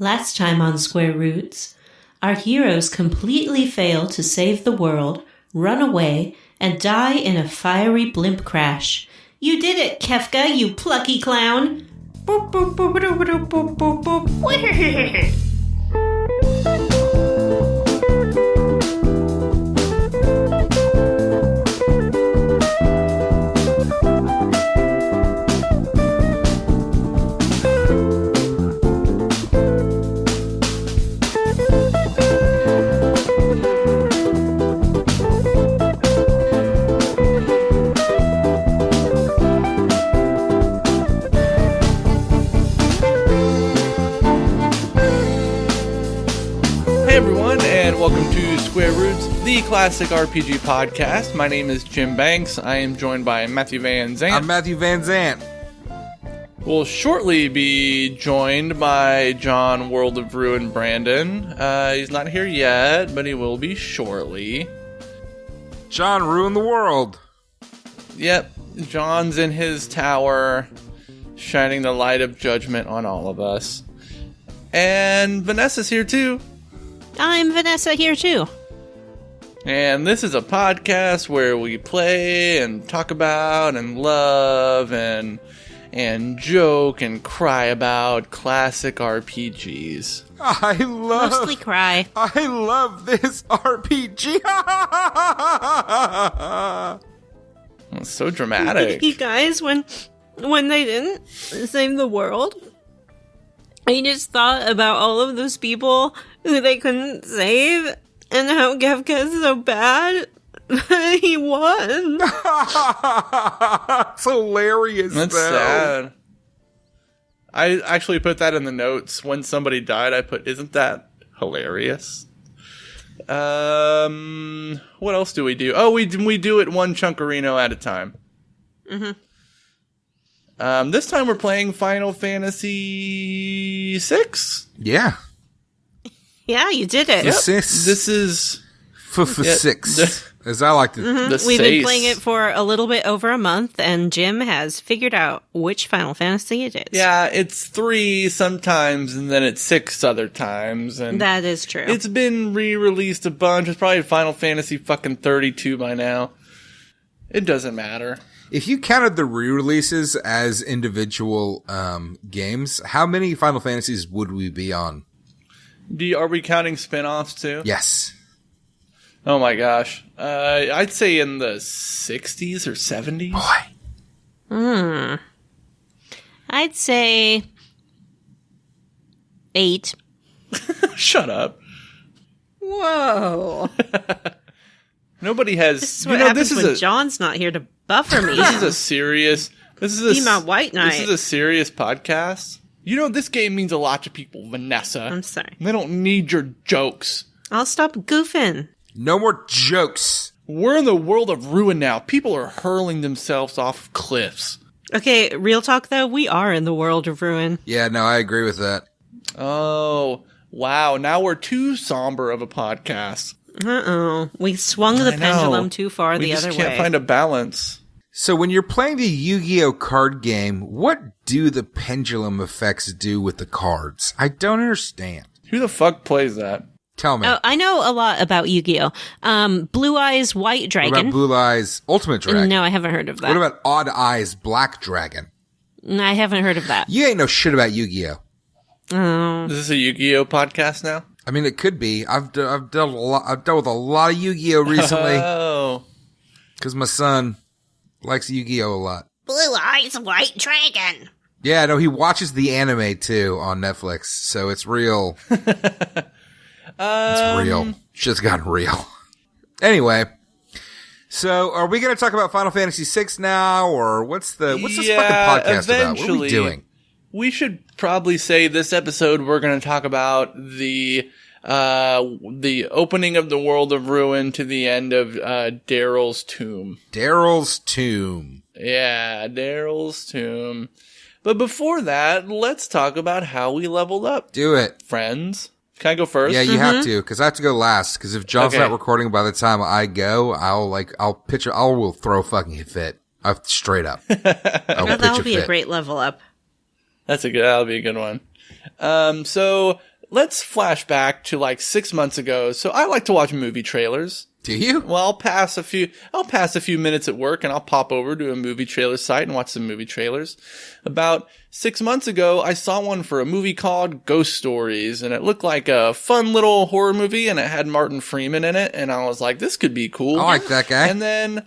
Last time on Square Roots, our heroes completely fail to save the world, run away, and die in a fiery blimp crash. You did it, Kefka, you plucky clown! Boop, boop, boop, boop, boop, boop, boop, boop. Welcome to Square Roots, the classic RPG podcast. My name is Jim Banks. I am joined by Matthew Van Zant. I'm Matthew Van Zant. We'll shortly be joined by John World of Ruin Brandon. He's not here yet, but he will be shortly. John ruined the world. Yep, John's in his tower, shining the light of judgment on all of us. And Vanessa's here too. I'm Vanessa here too. And this is a podcast where we play and talk about and love and joke and cry about classic RPGs. Mostly cry. I love this RPG. It's so dramatic. You guys, when they didn't save the world, I just thought about all of those people who they couldn't save and how Kefka is so bad. He won. It's hilarious. That's sad. I actually put that in the notes. When somebody died, I put, isn't that hilarious? What else do we do? Oh, we do it one Chunkarino at a time. Mm-hmm. This time we're playing Final Fantasy VI? Yeah. Yeah, you did it. Yep. This is... Six, as I like to... Mm-hmm. We've been playing it for a little bit over a month, and Jim has figured out which Final Fantasy it is. Yeah, it's 3 sometimes, and then it's 6 other times. And that is true. It's been re-released a bunch. It's probably Final Fantasy fucking 32 by now. It doesn't matter. If you counted the re-releases as individual games, how many Final Fantasies would we be on? Are we counting spin-offs too? Yes. Oh my gosh. I'd say in the 60s or 70s. Boy. I'd say 8. Shut up. Whoa. Nobody has... This is what happens when John's not here to buffer me. This is a serious... Be my white knight. This is a serious podcast. You know, this game means a lot to people, Vanessa. I'm sorry. They don't need your jokes. I'll stop goofing. No more jokes. We're in the world of ruin now. People are hurling themselves off cliffs. Okay, real talk though, we are in the world of ruin. Yeah, no, I agree with that. Oh, wow. Now we're too somber of a podcast. Uh-oh. We swung the pendulum too far the other way. We just can't find a balance. So when you're playing the Yu-Gi-Oh card game, what do the pendulum effects do with the cards? I don't understand. Who the fuck plays that? Tell me. Oh, I know a lot about Yu-Gi-Oh. Blue Eyes White Dragon. What about Blue Eyes Ultimate Dragon? No, I haven't heard of that. What about Odd Eyes Black Dragon? I haven't heard of that. You ain't know shit about Yu-Gi-Oh. Oh. Is this a Yu-Gi-Oh podcast now? I mean, it could be. I've dealt with a lot of Yu-Gi-Oh recently. Oh. Because my son likes Yu-Gi-Oh a lot. Blue Eyes White Dragon. Yeah, no, he watches the anime too on Netflix, so it's real. It's real. Shit's gotten real. Anyway, so are we going to talk about Final Fantasy VI now, or what's this fucking podcast about? What are we doing? We should probably say this episode we're going to talk about the opening of the World of Ruin to the end of Daryl's tomb. Daryl's tomb. Yeah, Daryl's tomb. But before that, let's talk about how we leveled up. Do it. Friends. Can I go first? Yeah, you have to, because I have to go last. Because if John's Okay. not recording by the time I go, I will throw a fucking fit. Straight up. That'll be a great level up. That'll be a good one. So let's flash back to like 6 months ago. So I like to watch movie trailers. Do you? Well, I'll pass a few minutes at work and I'll pop over to a movie trailer site and watch some movie trailers. About 6 months ago, I saw one for a movie called Ghost Stories, and it looked like a fun little horror movie, and it had Martin Freeman in it, and I was like, this could be cool. I like that guy. And then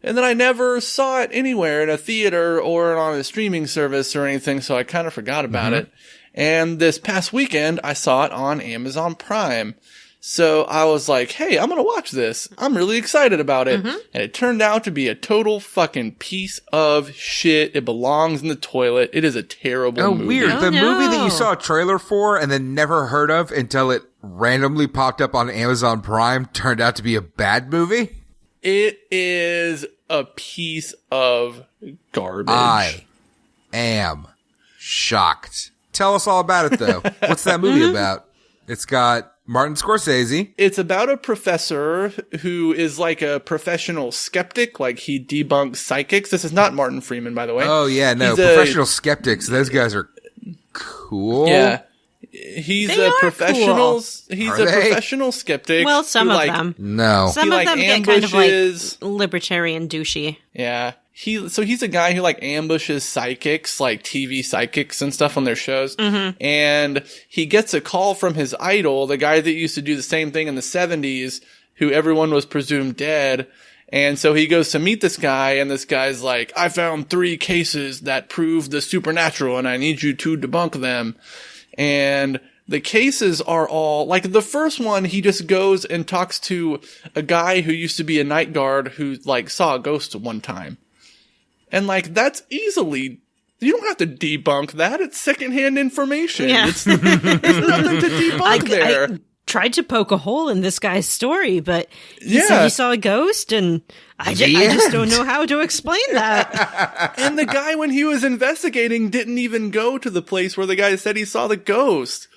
I never saw it anywhere in a theater or on a streaming service or anything, so I kind of forgot about it. And this past weekend, I saw it on Amazon Prime. So I was like, hey, I'm going to watch this. I'm really excited about it. And it turned out to be a total fucking piece of shit. It belongs in the toilet. It is a terrible movie. Oh, weird. The movie that you saw a trailer for and then never heard of until it randomly popped up on Amazon Prime turned out to be a bad movie? It is a piece of garbage. I am shocked. Tell us all about it, though. What's that movie about? It's got Martin Scorsese. It's about a professor who is like a professional skeptic, like he debunks psychics. This is not Martin Freeman, by the way. Oh, yeah, no. Professional skeptics. Those guys are cool. Yeah. He's a professional skeptic. Well, some of them. No. Some of them get kind of like libertarian douchey. Yeah. He's a guy who like ambushes psychics, like TV psychics and stuff on their shows. And he gets a call from his idol, the guy that used to do the same thing in the 70s, who everyone was presumed dead. And so he goes to meet this guy, and this guy's like, I found 3 cases that prove the supernatural, and I need you to debunk them. And the cases are all, like the first one, he just goes and talks to a guy who used to be a night guard who like saw a ghost one time. And like, that's easily, you don't have to debunk that. It's secondhand information. Yeah. It's nothing to debunk there. I tried to poke a hole in this guy's story, but he said he saw a ghost, and I just don't know how to explain that. And the guy, when he was investigating, didn't even go to the place where the guy said he saw the ghost.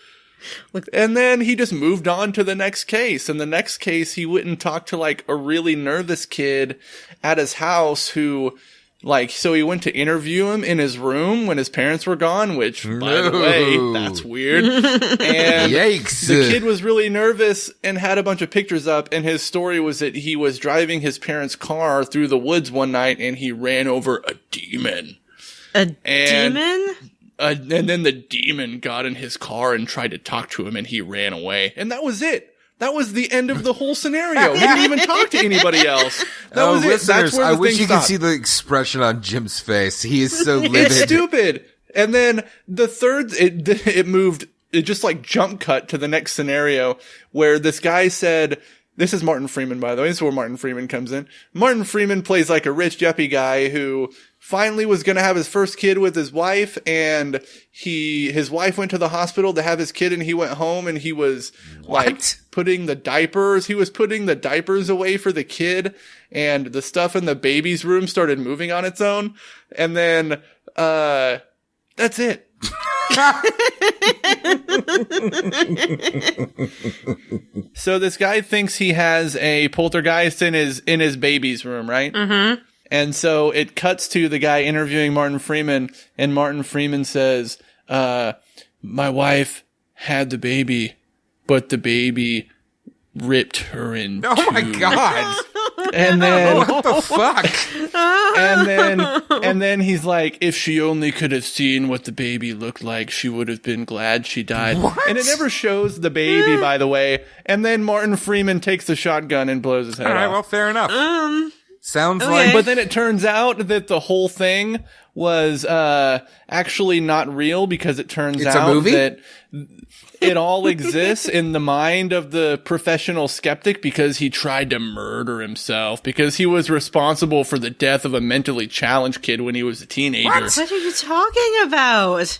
And then he just moved on to the next case. And the next case, he went and talked to like a really nervous kid at his house who... Like, so he went to interview him in his room when his parents were gone, which, by the way, that's weird. And yikes. The kid was really nervous and had a bunch of pictures up, and his story was that he was driving his parents' car through the woods one night, and he ran over a demon. Demon? And then the demon got in his car and tried to talk to him, and he ran away. And that was it. That was the end of the whole scenario. He didn't even talk to anybody else. That was it. That's where the I wish thing you stopped. could see the expression on Jim's face. He is so livid. It's stupid. And then the third, it just like jump cut to the next scenario where this guy said, this is Martin Freeman, by the way. This is where Martin Freeman comes in. Martin Freeman plays like a rich yuppie guy who finally was going to have his first kid with his wife, and his wife went to the hospital to have his kid, and he went home, and he was like putting the diapers away for the kid, and the stuff in the baby's room started moving on its own. And then, that's it. So this guy thinks he has a poltergeist in his baby's room, right? Mm-hmm. And so it cuts to the guy interviewing Martin Freeman, and Martin Freeman says, my wife had the baby, but the baby ripped her in two. Oh my God. And then what the fuck? And then he's like, if she only could have seen what the baby looked like, she would have been glad she died. What? And it never shows the baby, by the way. And then Martin Freeman takes the shotgun and blows his head All right, off. well, fair enough. Sounds okay. like... But then it turns out that the whole thing was actually not real, because it turns out a movie? that it all exists in the mind of the professional skeptic, because he tried to murder himself, because he was responsible for the death of a mentally challenged kid when he was a teenager. What are you talking about?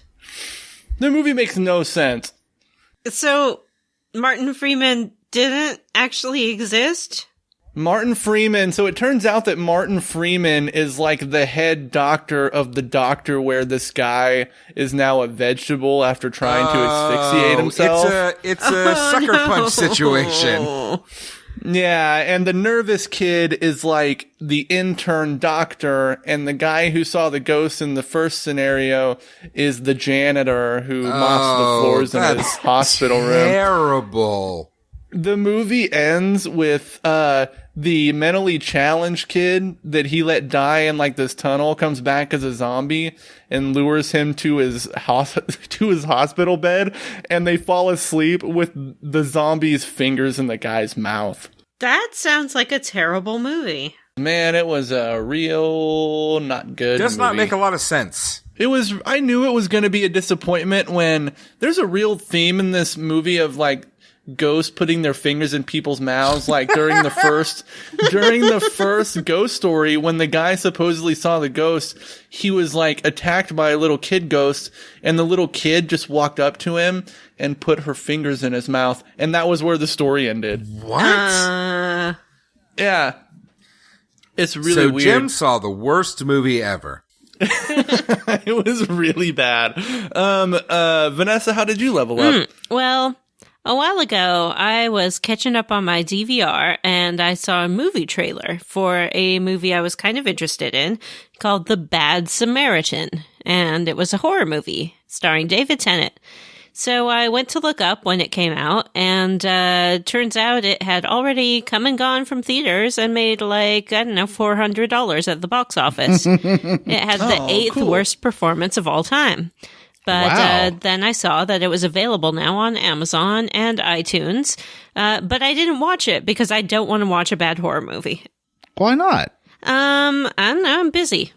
The movie makes no sense. So, Martin Freeman didn't actually exist? Martin Freeman, so it turns out that Martin Freeman is like the head doctor of the doctor where this guy is now a vegetable after trying to asphyxiate himself. It's a sucker punch situation. Yeah, and the nervous kid is like the intern doctor, and the guy who saw the ghost in the first scenario is the janitor who mops the floors in his hospital room. Terrible. The movie ends with the mentally challenged kid that he let die in like this tunnel comes back as a zombie and lures him to his hospital bed, and they fall asleep with the zombie's fingers in the guy's mouth. That sounds like a terrible movie. Man, it was a real not good Does not movie. make a lot of sense. I knew it was going to be a disappointment when there's a real theme in this movie of like ghosts putting their fingers in people's mouths, like during the first ghost story, when the guy supposedly saw the ghost, he was like attacked by a little kid ghost, and the little kid just walked up to him and put her fingers in his mouth, and that was where the story ended. What? Yeah. It's really so weird. Jim saw the worst movie ever. It was really bad. Vanessa, how did you level up? Well, a while ago, I was catching up on my DVR, and I saw a movie trailer for a movie I was kind of interested in called The Bad Samaritan, and it was a horror movie starring David Tennant. So I went to look up when it came out, and turns out it had already come and gone from theaters and made like, I don't know, $400 at the box office. It had the 8th worst performance of all time. But then I saw that it was available now on Amazon and iTunes. But I didn't watch it because I don't want to watch a bad horror movie. Why not? I don't know. I'm busy.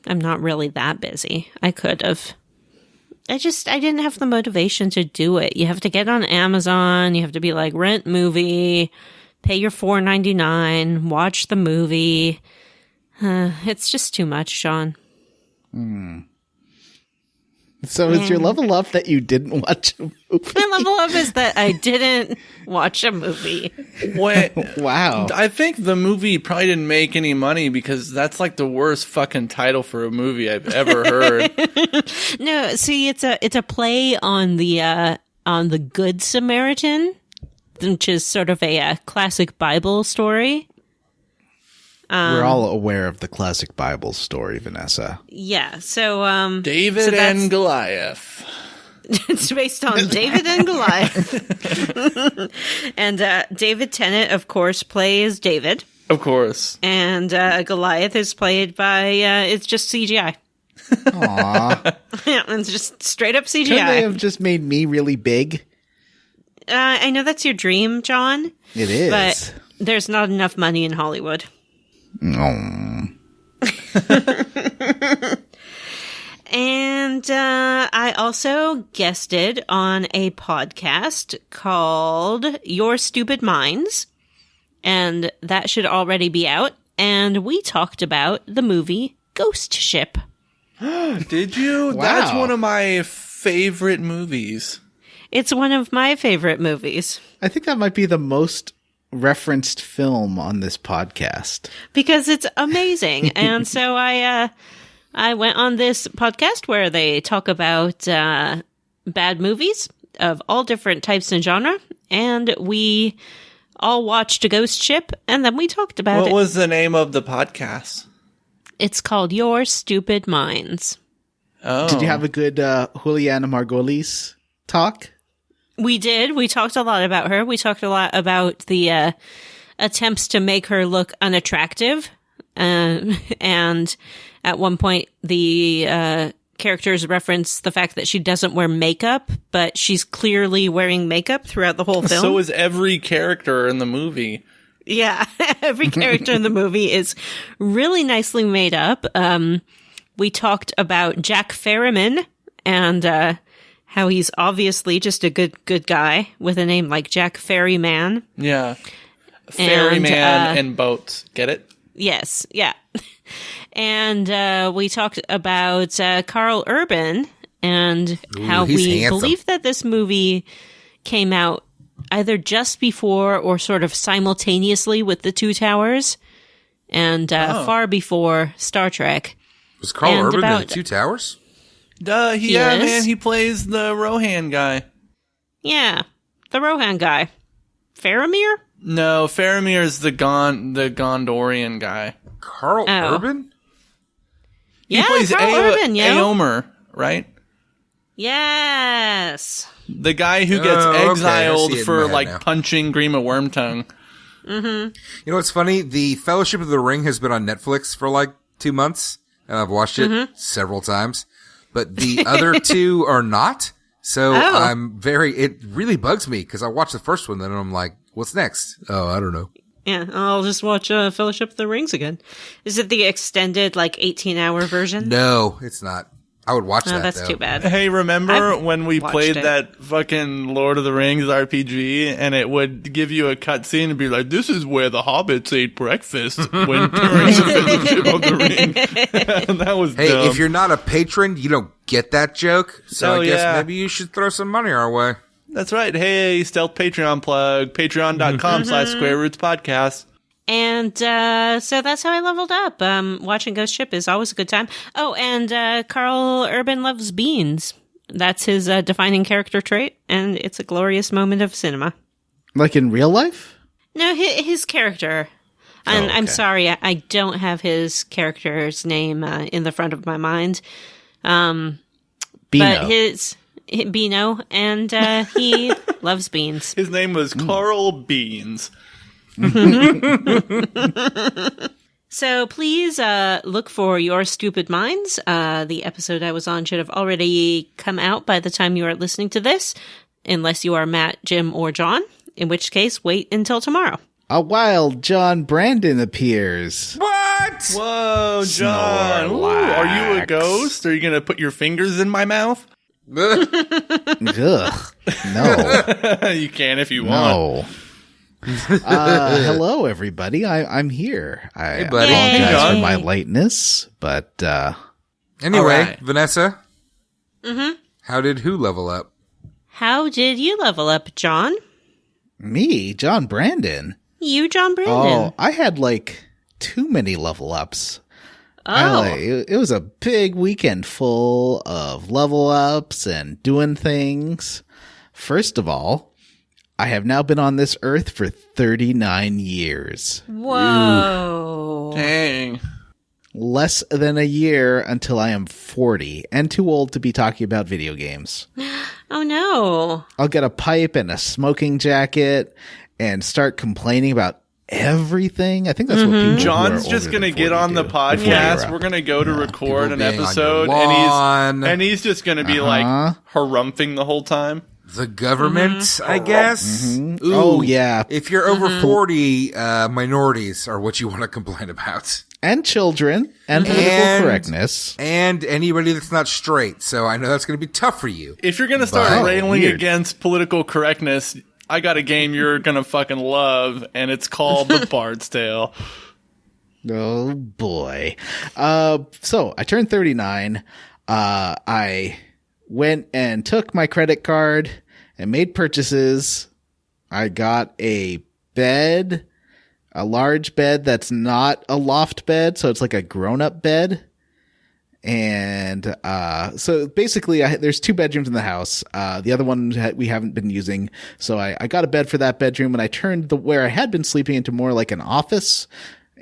I'm not really that busy. I could have. I didn't have the motivation to do it. You have to get on Amazon. You have to be like, rent movie, pay your $4.99, watch the movie. It's just too much, Sean. So is your level up that you didn't watch a movie? My level up is that I didn't watch a movie. Wait, Wow. I think the movie probably didn't make any money because that's like the worst fucking title for a movie I've ever heard. No, see, it's a play on the Good Samaritan, which is sort of a classic Bible story. We're all aware of the classic Bible story, Vanessa. Yeah, so David and Goliath. It's based on David and Goliath. And David Tennant, of course, plays David. Of course. And Goliath is played by, it's just CGI. Aww. Yeah, it's just straight up CGI. Couldn't they have just made me really big? I know that's your dream, John. It is. But there's not enough money in Hollywood. Oh. And I also guested on a podcast called Your Stupid Minds, and that should already be out. And we talked about the movie Ghost Ship. Did you? Wow. That's one of my favorite movies. It's one of my favorite movies. I think that might be the most referenced film on this podcast. Because it's amazing. And so I went on this podcast where they talk about bad movies of all different types and genre, and we all watched a Ghost Ship, and then we talked about it. What was the name of the podcast? It's called Your Stupid Minds. Oh. Did you have a good Juliana Margolis talk? We did. We talked a lot about her. We talked a lot about the attempts to make her look unattractive. And at one point, the characters reference the fact that she doesn't wear makeup, but she's clearly wearing makeup throughout the whole film. So is every character in the movie. Yeah, every character in the movie is really nicely made up. We talked about Jack Ferryman and how he's obviously just a good guy with a name like Jack Ferryman. Yeah. Ferryman and boats. Get it? Yes, yeah. And we talked about Carl Urban and how we handsome. believe that this movie came out either just before or sort of simultaneously with The Two Towers and far before Star Trek. Was Carl And Urban in about- the Two Towers? Yeah, Yes. man, he plays the Rohan guy. Yeah, the Rohan guy. Faramir? No, Faramir's the Gondorian guy. Carl Urban? He Yeah, plays Carl Urban, yo. Aomer, right? Yes. The guy who gets okay. exiled I see it in for my head now. punching Grima Wormtongue. You know what's funny? The Fellowship of the Ring has been on Netflix for 2 months, and I've watched it several times. But the other two are not. So it really bugs me because I watched the first one, then I'm like, what's next? Oh, I don't know. Yeah, I'll just watch Fellowship of the Rings again. Is it the extended 18-hour version? No, it's not. I would watch that. That's though. too bad. Hey, remember when we watched played it. that fucking Lord of the Rings RPG and it would give you a cutscene and be like, this is where the hobbits ate breakfast when during the Fellowship of the Ring. That was Hey, dumb. if you're not a patron, you don't get that joke. So Oh, I guess yeah. maybe you should throw some money our way. That's right. Hey, Stealth Patreon plug. Patreon.com/Square Roots Podcast. And so that's how I leveled up. Watching Ghost Ship is always a good time. Oh, and Carl Urban loves beans. That's his defining character trait, and it's a glorious moment of cinema. Like in real life? No, his character. And okay. I'm sorry, I don't have his character's name in the front of my mind. Beano. But Beano, and he loves beans. His name was Carl Beans. So please look for Your Stupid Minds. The episode I was on should have already come out by the time you are listening to this, unless you are Matt, Jim, or John, in which case wait until tomorrow. A wild John Brandon appears. What? Whoa, John. Ooh, are you a Snorlax. ghost? Are you going to put your fingers in my mouth? Ugh. No. You can if you want. No. Hello, everybody. I'm here. I buddy. Yay. apologize for my lateness, but Anyway, Alright. Vanessa. Mm-hmm. How did who level up? How did you level up, John? me, John Brandon. You, John Brandon. Oh, I had too many level ups. Oh. It was a big weekend full of level ups and doing things. First of all, I have now been on this earth for 39 years. Whoa. Dang. Less than a year until I am 40 and too old to be talking about video games. Oh, no. I'll get a pipe and a smoking jacket and start complaining about everything. I think that's what people John's who are just older going to than get 40 on the do before they podcast. grow up. We're going to go to record People an being on your episode lawn. and he's just going to be harumphing the whole time. The government, I guess. Ooh, Oh, yeah. If you're over 40, minorities are what you want to complain about. And children and political correctness. And anybody that's not straight. So I know that's going to be tough for you. If you're going to start But- railing Weird. against political correctness, I got a game you're going to fucking love, and it's called The Bard's Tale. Oh boy. So I turned 39. I went and took my credit card and made purchases. I got a bed, a large bed that's not a loft bed, so it's like a grown-up bed. And so basically there's 2 bedrooms in the house. The other one we haven't been using. So I got a bed for that bedroom, and I turned where I had been sleeping into more like an office,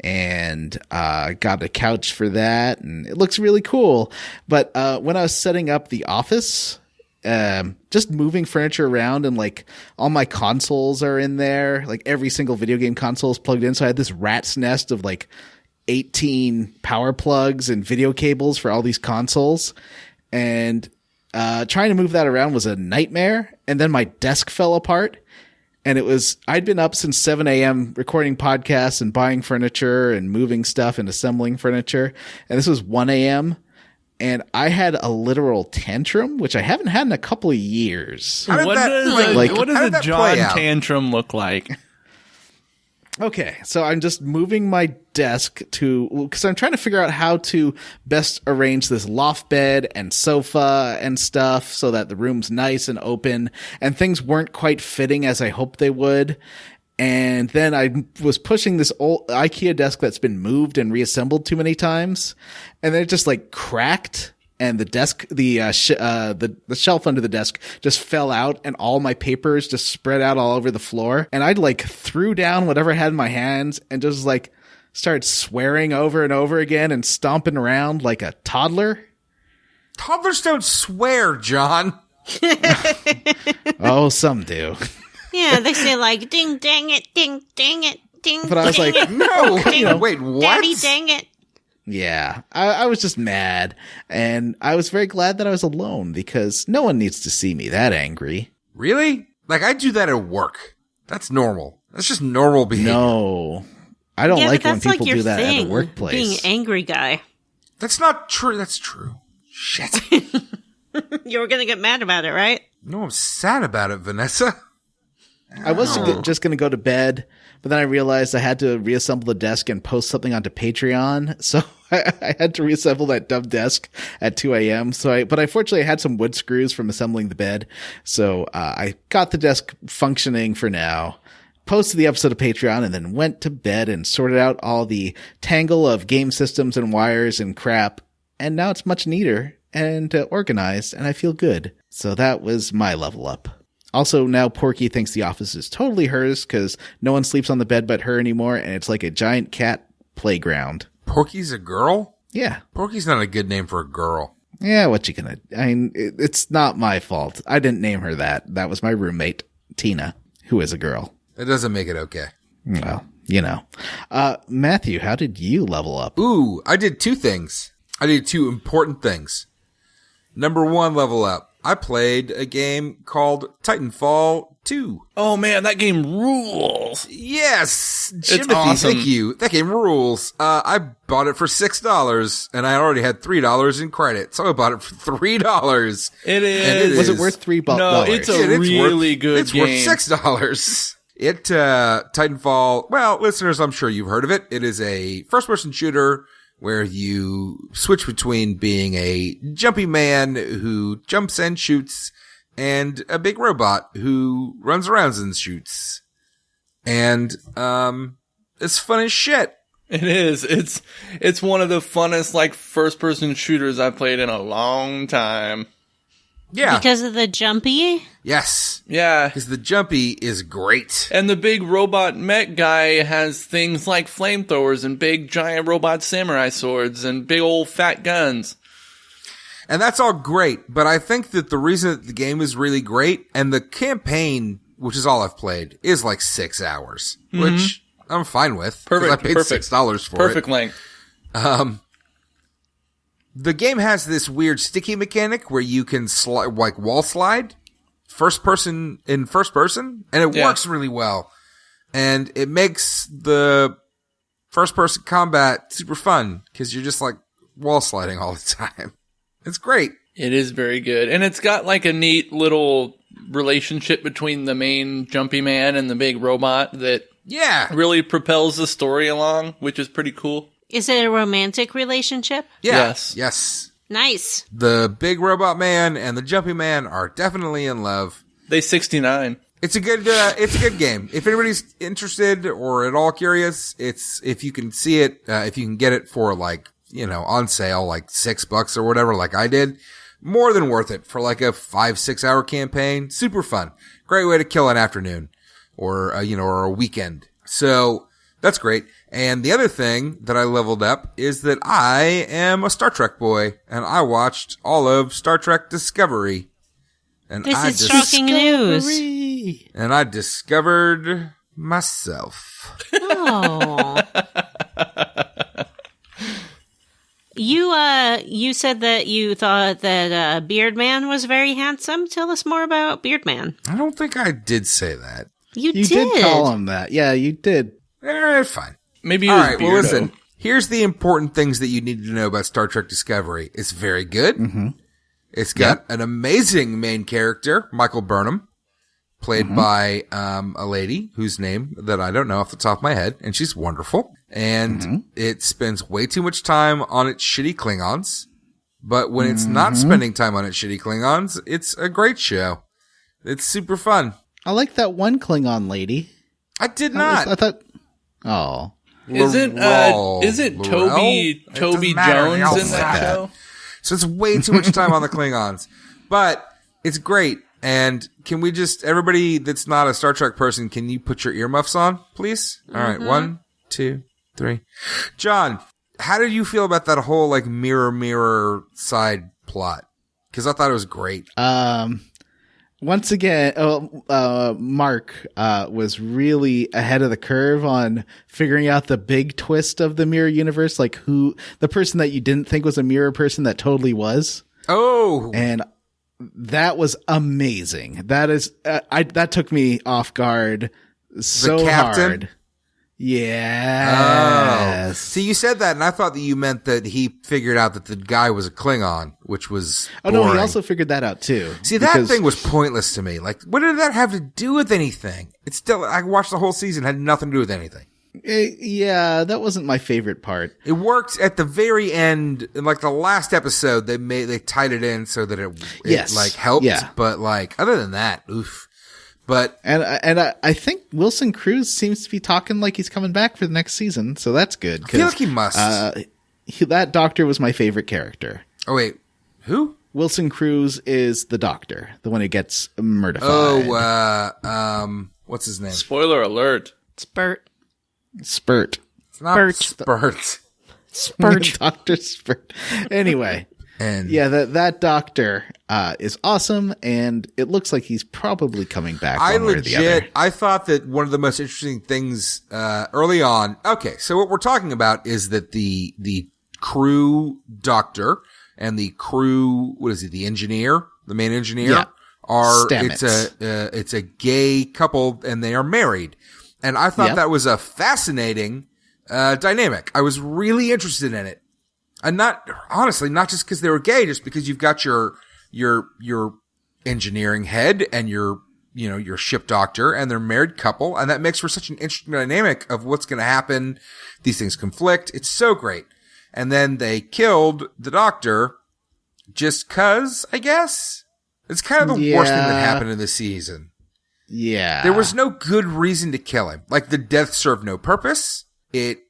and got a couch for that, and it looks really cool. But when I was setting up the office, just moving furniture around, and all my consoles are in there, every single video game console is plugged in. So I had this rat's nest of 18 power plugs and video cables for all these consoles, and trying to move that around was a nightmare. And then my desk fell apart, and I'd been up since 7 a.m. recording podcasts and buying furniture and moving stuff and assembling furniture, and this was 1 a.m. and I had a literal tantrum, which I haven't had in a couple of years. How did What that- does like, what how does did a that John play out? tantrum look like? Okay, so I'm just moving my desk because I'm trying to figure out how to best arrange this loft bed and sofa and stuff so that the room's nice and open, and things weren't quite fitting as I hoped they would. And then I was pushing this old IKEA desk that's been moved and reassembled too many times, and then it just cracked and the desk, the shelf under the desk just fell out, and all my papers just spread out all over the floor. And I like threw down whatever I had in my hands and just like started swearing over and over again and stomping around like a toddler. Toddlers don't swear, John. Oh, some do. Yeah, they say like, ding, dang it, ding, dang it, ding, But I was dang like, it, No, ding, wait, what? daddy, dang it. Yeah, I was just mad, and I was very glad that I was alone because no one needs to see me that angry. Really? Like, I do that at work. That's normal. That's just normal behavior. No, I don't Yeah, like but when that's like people your do that thing, at a workplace. being angry guy. That's not true. That's true. Shit. You were gonna get mad about it, right? No, I'm sad about it, Vanessa. I was just going to go to bed, but then I realized I had to reassemble the desk and post something onto Patreon. So I had to reassemble that dumb desk at 2 a.m. But unfortunately I had some wood screws from assembling the bed. So I got the desk functioning for now, posted the episode of Patreon, and then went to bed and sorted out all the tangle of game systems and wires and crap. And now it's much neater and organized, and I feel good. So that was my level up. Also, now Porky thinks the office is totally hers because no one sleeps on the bed but her anymore, and it's like a giant cat playground. Porky's a girl? Yeah. Porky's not a good name for a girl. Yeah, what you gonna... I mean, it's not my fault. I didn't name her that. That was my roommate, Tina, who is a girl. It doesn't make it okay. Well, you know. Matthew, how did you level up? Ooh, I did two things. I did two important things. Number one level up. I played a game called Titanfall 2. Oh man, that game rules. Yes! Jimothy, awesome. thank you. That game rules. I bought it for $6, and I already had $3 in credit, so I bought it for $3. It is. And Was it worth $3? No, it's a really good it's game. It's worth $6. Titanfall, well, listeners, I'm sure you've heard of it. It is a first-person shooter where you switch between being a jumpy man who jumps and shoots and a big robot who runs around and shoots. And, it's fun as shit. It is. It's one of the funnest, like, first-person shooters I've played in a long time. Yeah. Because of the jumpy? Yes. Yeah. Because the jumpy is great. And the big robot mech guy has things like flamethrowers and big giant robot samurai swords and big old fat guns. And that's all great, but I think that the reason that the game is really great, and the campaign, which is all I've played, is like 6 hours, which I'm fine with. Perfect. I paid $6 for Perfect length. The game has this weird sticky mechanic where you can like wall slide first person, and it works really well. And it makes the first person combat super fun because you're just like wall sliding all the time. It's great. It is very good. And it's got like a neat little relationship between the main jumpy man and the big robot that really propels the story along, which is pretty cool. Is it a romantic relationship? Yeah. Yes. Nice. The big robot man and the jumpy man are definitely in love. They 69. It's a good game. If anybody's interested or at all curious, if you can see it, if you can get it for like, on sale, like $6 or whatever, like I did, more than worth it for like a 5-6 hour campaign. Super fun. Great way to kill an afternoon or a weekend. So that's great. And the other thing that I leveled up is that I am a Star Trek boy, and I watched all of Star Trek Discovery. And This is shocking news. And I discovered myself. Oh. You said that you thought that Beardman was very handsome. Tell us more about Beardman. I don't think I did say that. You did call him that. Yeah, you did. Fine. Maybe all it was right, Beardo. well, listen. Here's the important things that you need to know about Star Trek Discovery. It's very good. Mm-hmm. It's got an amazing main character, Michael Burnham, played by a lady whose name that I don't know off the top of my head, and she's wonderful. And it spends way too much time on its shitty Klingons. But when it's not spending time on its shitty Klingons, it's a great show. It's super fun. I like that one Klingon lady. I did not. I thought... Oh. Isn't Laurel. Toby It doesn't matter. Jones in that show? So it's way too much time on the Klingons. But it's great. And can we just, everybody that's not a Star Trek person, can you put your earmuffs on, please? All right. 1, 2, 3. John, how did you feel about that whole like mirror side plot? Because I thought it was great. Once again, Mark was really ahead of the curve on figuring out the big twist of the mirror universe, like who the person that you didn't think was a mirror person that totally was. Oh, and that was amazing. That took me off guard so the captain? hard. Yes. Oh. See, you said that, and I thought that you meant that he figured out that the guy was a Klingon, which was boring. Oh, no, he also figured that out, too. See, that thing was pointless to me. Like, what did that have to do with anything? It's still, I watched the whole season, had nothing to do with anything. Yeah, that wasn't my favorite part. It worked at the very end, in like the last episode, they tied it in so that it like helped. Yeah. But like, other than that, oof. But and I think Wilson Cruz seems to be talking like he's coming back for the next season, so that's good. I feel like he must. That doctor was my favorite character. Oh wait, who? Wilson Cruz is the doctor, the one who gets murdered. Oh, what's his name? Spoiler alert. Spurt. Spurt. It's not Spurt. Spurt. Dr. Spurt. Anyway. And yeah, that doctor is awesome, and it looks like he's probably coming back. I thought that one of the most interesting things early on. Okay, so what we're talking about is that the crew doctor and the crew, what is he? The engineer, the main engineer, are Stamets. It's a gay couple, and they are married. And I thought that was a fascinating dynamic. I was really interested in it. And not just because they were gay, just because you've got your engineering head and your ship doctor and their married couple. And that makes for such an interesting dynamic of what's going to happen. These things conflict. It's so great. And then they killed the doctor just 'cause, I guess. It's kind of the worst thing that happened in this season. Yeah. There was no good reason to kill him. Like, the death served no purpose. It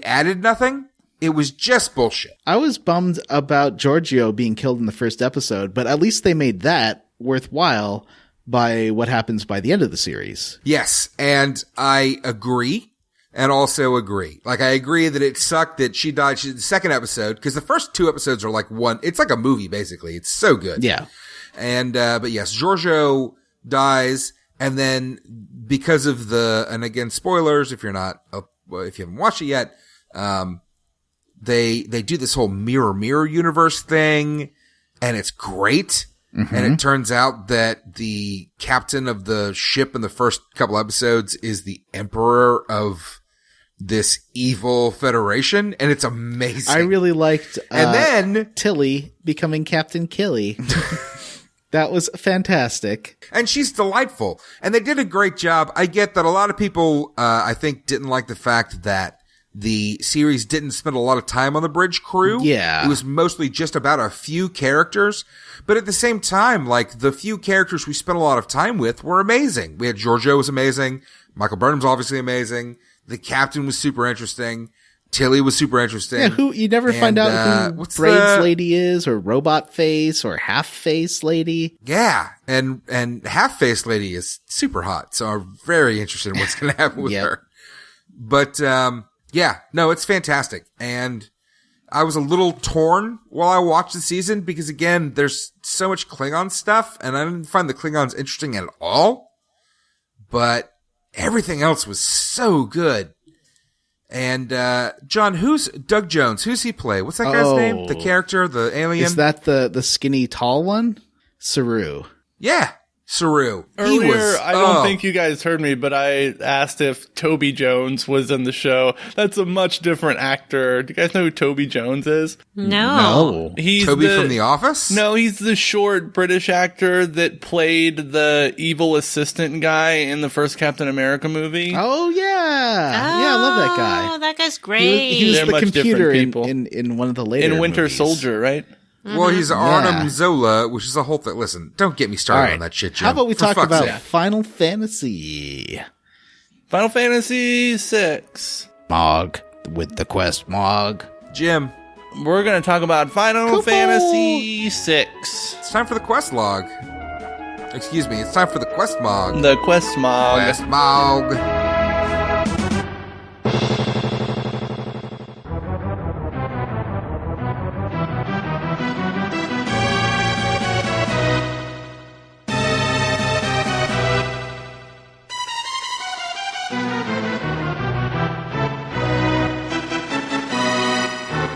added nothing. It was just bullshit. I was bummed about Giorgio being killed in the first episode, but at least they made that worthwhile by what happens by the end of the series. Yes, and I agree, and also agree. Like, I agree that it sucked that she died in the second episode, because the first 2 episodes are like one. It's like a movie, basically. It's so good. Yeah. And, but yes, Giorgio dies, and then because of and again, spoilers if you haven't watched it yet, they do this whole mirror universe thing, and it's great. Mm-hmm. And it turns out that the captain of the ship in the first couple episodes is the emperor of this evil federation, and it's amazing. I really liked and then Tilly becoming Captain Killy. That was fantastic. And she's delightful. And they did a great job. I get that a lot of people, I think, didn't like the fact that the series didn't spend a lot of time on the bridge crew. Yeah. It was mostly just about a few characters. But at the same time, like, the few characters we spent a lot of time with were amazing. We had Giorgio was amazing. Michael Burnham's obviously amazing. The captain was super interesting. Tilly was super interesting. Yeah, who you never find out who Braids Lady is, or Robot Face, or Half Face Lady. Yeah, and Half Face Lady is super hot, so I'm very interested in what's going to happen with her. But yeah, no, it's fantastic, and I was a little torn while I watched the season because again, there's so much Klingon stuff, and I didn't find the Klingons interesting at all. But everything else was so good. And, John, who's Doug Jones? Who's he play? What's that guy's name? The character, the alien? Is that the skinny, tall one? Saru. Yeah, Saru. Earlier, I don't think you guys heard me, but I asked if Toby Jones was in the show. That's a much different actor. Do you guys know who Toby Jones is? No. He's Toby from The Office? No, he's the short British actor that played the evil assistant guy in the first Captain America movie. Oh, yeah. Yeah, I love that guy. Oh, that guy's great. He was They're the much computer different in one of the later in Winter movies. Soldier, right? Well, he's Arnim Zola, which is a whole thing. Listen, don't get me started on that shit, Jim. How about we talk about sake. Final Fantasy? Final Fantasy VI. Mog, with the quest, Mog. Jim. we're going to talk about Final Fantasy VI. It's time for the quest log. Excuse me, it's time for the quest mog. The quest mog. Quest mog.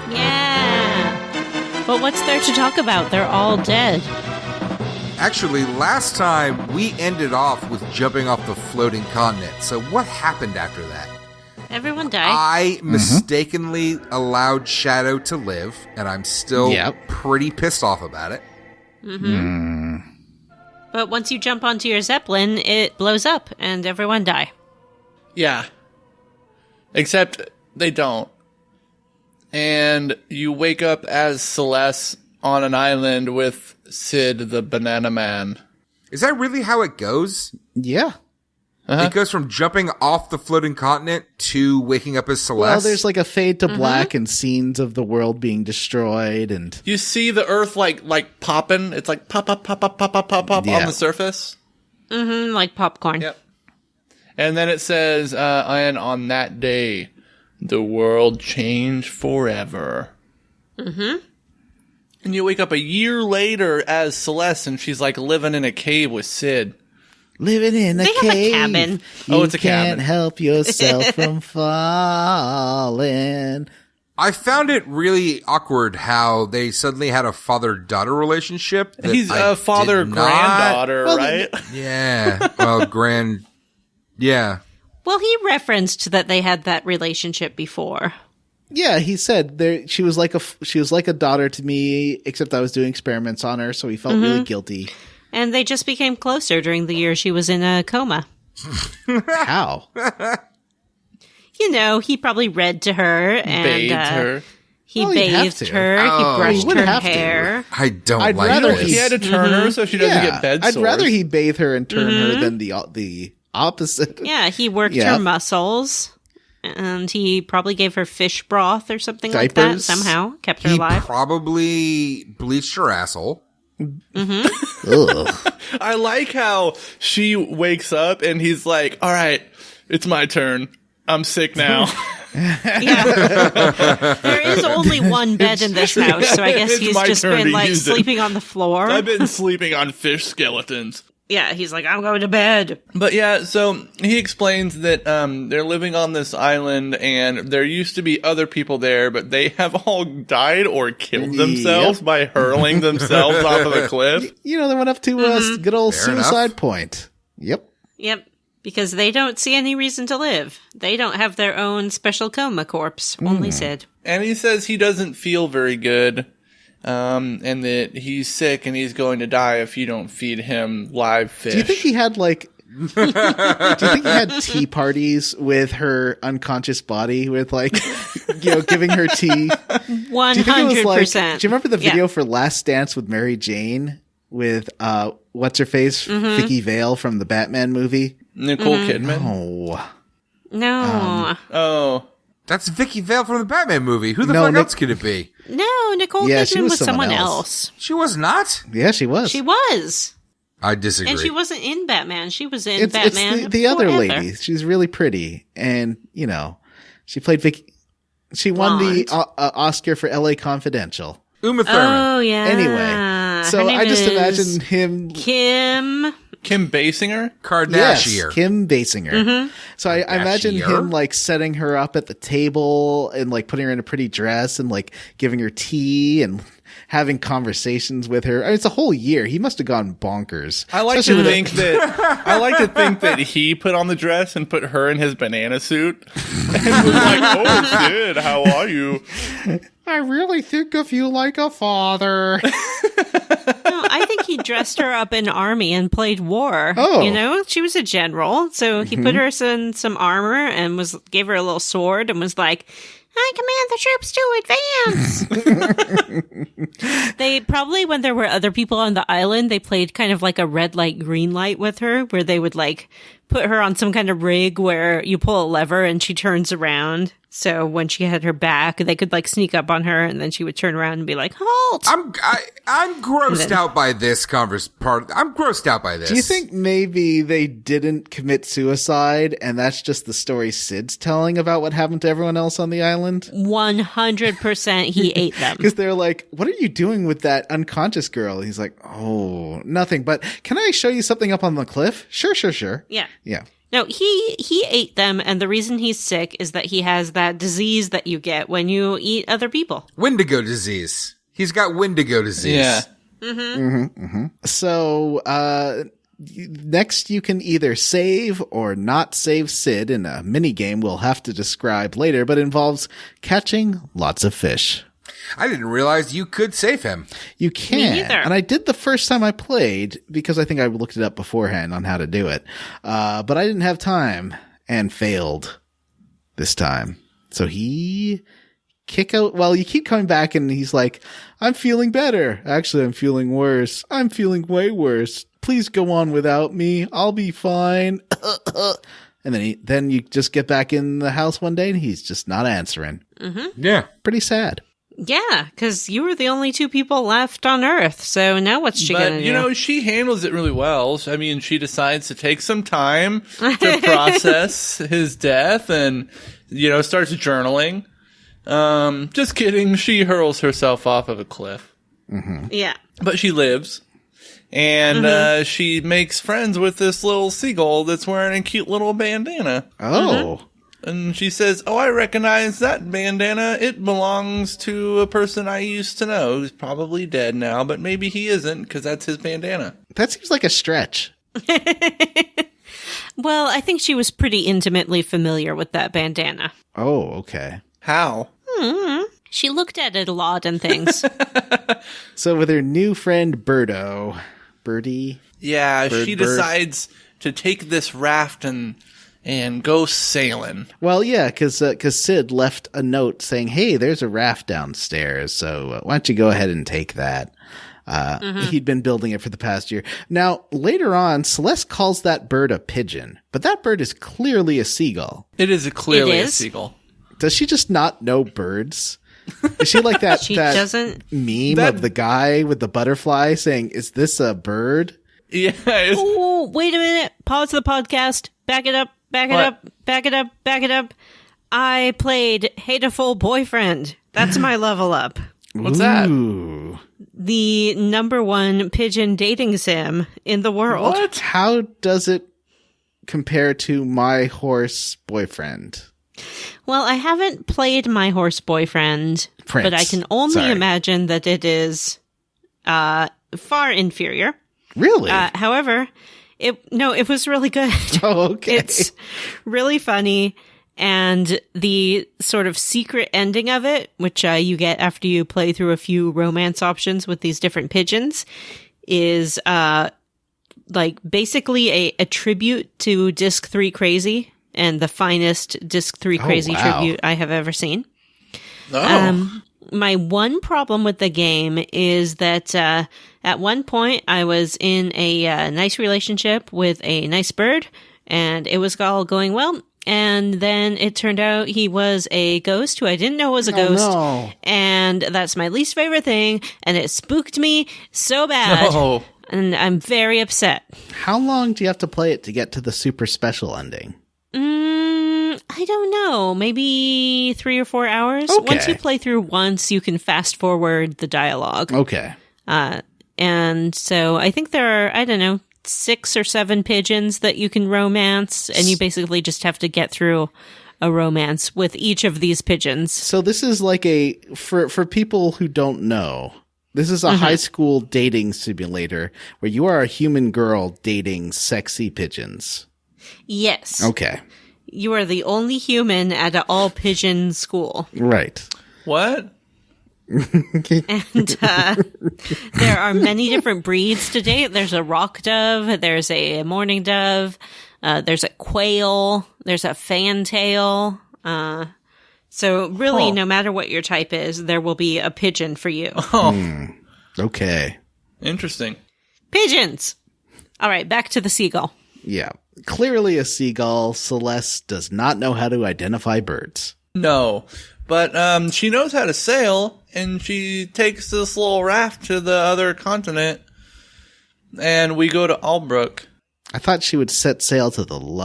Yeah. But what's there to talk about? They're all dead. Actually, last time we ended off with jumping off the floating continent. So what happened after that? Everyone died. I mistakenly allowed Shadow to live, and I'm still pretty pissed off about it. But once you jump onto your Zeppelin, it blows up, and everyone die. Yeah. Except they don't. And you wake up as Celeste on an island with Sid the Bananaman. Is that really how it goes? Yeah. It goes from jumping off the floating continent to waking up as Celeste? Well, there's like a fade to black and scenes of the world being destroyed, and You see the Earth like popping. It's like pop, pop, pop, pop, pop, pop, pop, pop on the surface. Like popcorn. Yep. And then it says, and on that day, the world changed forever. And you wake up a year later as Celeste, and she's like living in a cave with Sid. living in a They cave. have a cabin. You It's a cabin. can't help yourself from falling. I found it really awkward how they suddenly had a father-daughter relationship. that He's I a father-granddaughter, right? Yeah. Well, yeah. Well, he referenced that they had that relationship before. Yeah, he said she was like a daughter to me, except I was doing experiments on her, so he felt really guilty. And they just became closer during the year she was in a coma. How? You know, he probably read to her and Bathed her. he Well, he'd have bathed to. her, Oh. he He brushed wouldn't her have to. hair. I don't I'd like rather this. He had to turn her so she doesn't get bed I'd sores. rather he bathe her and turn her than the opposite. Yeah, he worked Yeah. her muscles. And he probably gave her fish broth or something like that Diapers. somehow. Kept her He alive. probably bleached her asshole. Ugh. I like how she wakes up and he's like, all right, it's my turn. I'm sick now. Yeah. There is only one bed in this house, so I guess It's he's my just turn been to like use it. sleeping on the floor. I've been sleeping on fish skeletons. Yeah, he's like, I'm going to bed. But yeah, so he explains that they're living on this island and there used to be other people there, but they have all died or killed themselves by hurling themselves off of a cliff. You know, they went up to a good old Fair enough. suicide point. Yep. Yep. Because they don't see any reason to live. They don't have their own special coma corpse. Only Sid. And he says he doesn't feel very good, and that he's sick and he's going to die if you don't feed him live fish. Do you think he had like? Do you think he had tea parties with her unconscious body, with like, giving her tea? 100%. Do you think it was like? Do you remember the video for Last Dance with Mary Jane with what's her face, Vicky Vale from the Batman movie? Nicole Kidman? Oh, No. Oh. That's Vicky Vale from the Batman movie. Who the No, fuck Nick- else could it be? No, Nicole Yeah, she Kidman was was someone someone else. else. She was not? yeah, she was. She was. I disagree. And she wasn't in Batman. She was in It's Batman. the other forever. lady. She's really pretty, and she played Vicky. She won the Oscar for L.A. Confidential. Uma Thurman. Oh, yeah. Anyway, so Her name I just is imagine him. Kim Basinger? Kardashian. Yes, Kim Basinger. So I imagine Kardashian. him like setting her up at the table and like putting her in a pretty dress and like giving her tea and having conversations with her. I mean, it's a whole year. He must have gone bonkers. I like Especially to with think that he put on the dress and put her in his banana suit and was like, "Oh, Sid, how are you?" I really think of you like a father. No, I think he dressed her up in army and played war. Oh. She was a general, so he put her in some armor and gave her a little sword and was like, I command the troops to advance. They probably, when there were other people on the island, they played kind of like a red light, green light with her, where they would like put her on some kind of rig where you pull a lever and she turns around. So when she had her back, they could like sneak up on her, and then she would turn around and be like, "Halt!" I'm grossed out by this part. I'm grossed out by this. Do you think maybe they didn't commit suicide, and that's just the story Sid's telling about what happened to everyone else on the island? 100% he ate them. Because they're like, "What are you doing with that unconscious girl?" He's like, "Oh, nothing. But can I show you something up on the cliff?" Sure. Yeah. Yeah. No, he ate them, and the reason he's sick is that he has that disease that you get when you eat other people. Wendigo disease. He's got Wendigo disease. Yeah. So, next you can either save or not save Sid in a minigame we'll have to describe later, but involves catching lots of fish. I didn't realize you could save him. You can. Me neither. And I did the first time I played because I think I looked it up beforehand on how to do it. But I didn't have time and failed this time. So you keep coming back and he's like, "I'm feeling better. Actually, I'm feeling worse. I'm feeling way worse. Please go on without me. I'll be fine." And then you just get back in the house one day and he's just not answering. Mm-hmm. Yeah. Pretty sad. Yeah, because you were the only two people left on Earth, so now what's she going to do? You know, she handles it really well. I mean, she decides to take some time to process his death and, starts journaling. Just kidding. She hurls herself off of a cliff. Mm-hmm. Yeah. But she lives. And she makes friends with this little seagull that's wearing a cute little bandana. Oh. And she says, "Oh, I recognize that bandana. It belongs to a person I used to know who's probably dead now, but maybe he isn't because that's his bandana." That seems like a stretch. Well, I think she was pretty intimately familiar with that bandana. Oh, okay. How? She looked at it a lot and things. So with her new friend Birdie. Yeah, she Bird. decides to take this raft and go sailing. Well, yeah, because Sid left a note saying, "Hey, there's a raft downstairs, so why don't you go ahead and take that?" He'd been building it for the past year. Now, later on, Celeste calls that bird a pigeon, but that bird is clearly a seagull. It is clearly It a is? seagull. Does she just not know birds? Is she like that, She that doesn't. meme of the guy with the butterfly saying, "Is this a bird?" Yeah. It's, Oh, wait a minute. Pause the podcast. Back it up. Back it What? up. Back it up. Back it up. I played Hateful Boyfriend. That's my level up. what's that? Ooh. The #1 pigeon dating sim in the world. What? How does it compare to My Horse Boyfriend? Well, I haven't played My Horse Boyfriend, Prince. but I can only Sorry. imagine that it is far inferior. Really? However, it was really good. Oh, okay. It's really funny. And the sort of secret ending of it, which you get after you play through a few romance options with these different pigeons, is like basically a tribute to Disc 3 Crazy and the finest Disc 3 Crazy wow. tribute I have ever seen. Oh. My one problem with the game is that at one point I was in a nice relationship with a nice bird, and it was all going well. And then it turned out he was a ghost who I didn't know was a ghost. no. And that's my least favorite thing. And it spooked me so bad. Oh. And I'm very upset. How long do you have to play it to get to the super special ending? I don't know. Maybe 3 or 4 hours. Okay. Once you play through once, you can fast forward the dialogue. Okay. And so I think there are, I don't know, 6 or 7 pigeons that you can romance, and you basically just have to get through a romance with each of these pigeons. So this is like for people who don't know, this is a high school dating simulator where you are a human girl dating sexy pigeons. Yes. Okay. You are the only human at an all-pigeon school. Right. What? And there are many different breeds to date. There's a rock dove, there's a mourning dove, there's a quail, there's a fantail. So really, no matter what your type is, there will be a pigeon for you. Oh. Okay. Interesting. Pigeons! All right, back to the seagull. Yeah. clearly a seagull. Celeste does not know how to identify birds. No, but she knows how to sail, and she takes this little raft to the other continent, and we go to Albrook. I thought she would set sail to the Love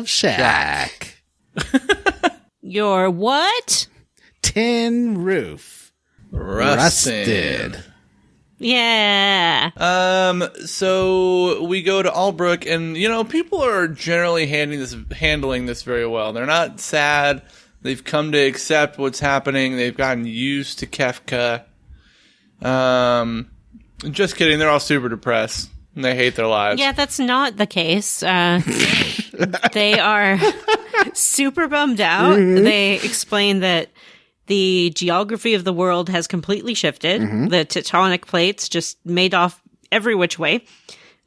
Shack. Your what? Tin roof. Rusted. Yeah. So we go to Albrook, and people are generally handling this very well. They're not sad. They've come to accept what's happening. They've gotten used to Kefka. Just kidding. They're all super depressed, and they hate their lives. Yeah, that's not the case. They are super bummed out. They explain that the geography of the world has completely shifted. The tectonic plates just made off every which way.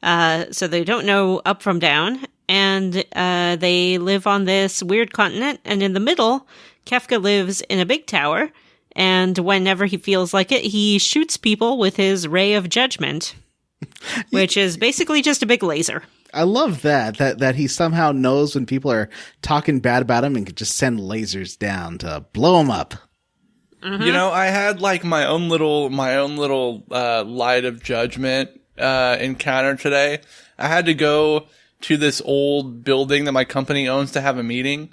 So they don't know up from down. And they live on this weird continent. And in the middle, Kefka lives in a big tower. And whenever he feels like it, he shoots people with his ray of judgment, which is basically just a big laser. I love that he somehow knows when people are talking bad about him and can just send lasers down to blow him up. I had like my own little light of judgment encounter today. I had to go to this old building that my company owns to have a meeting,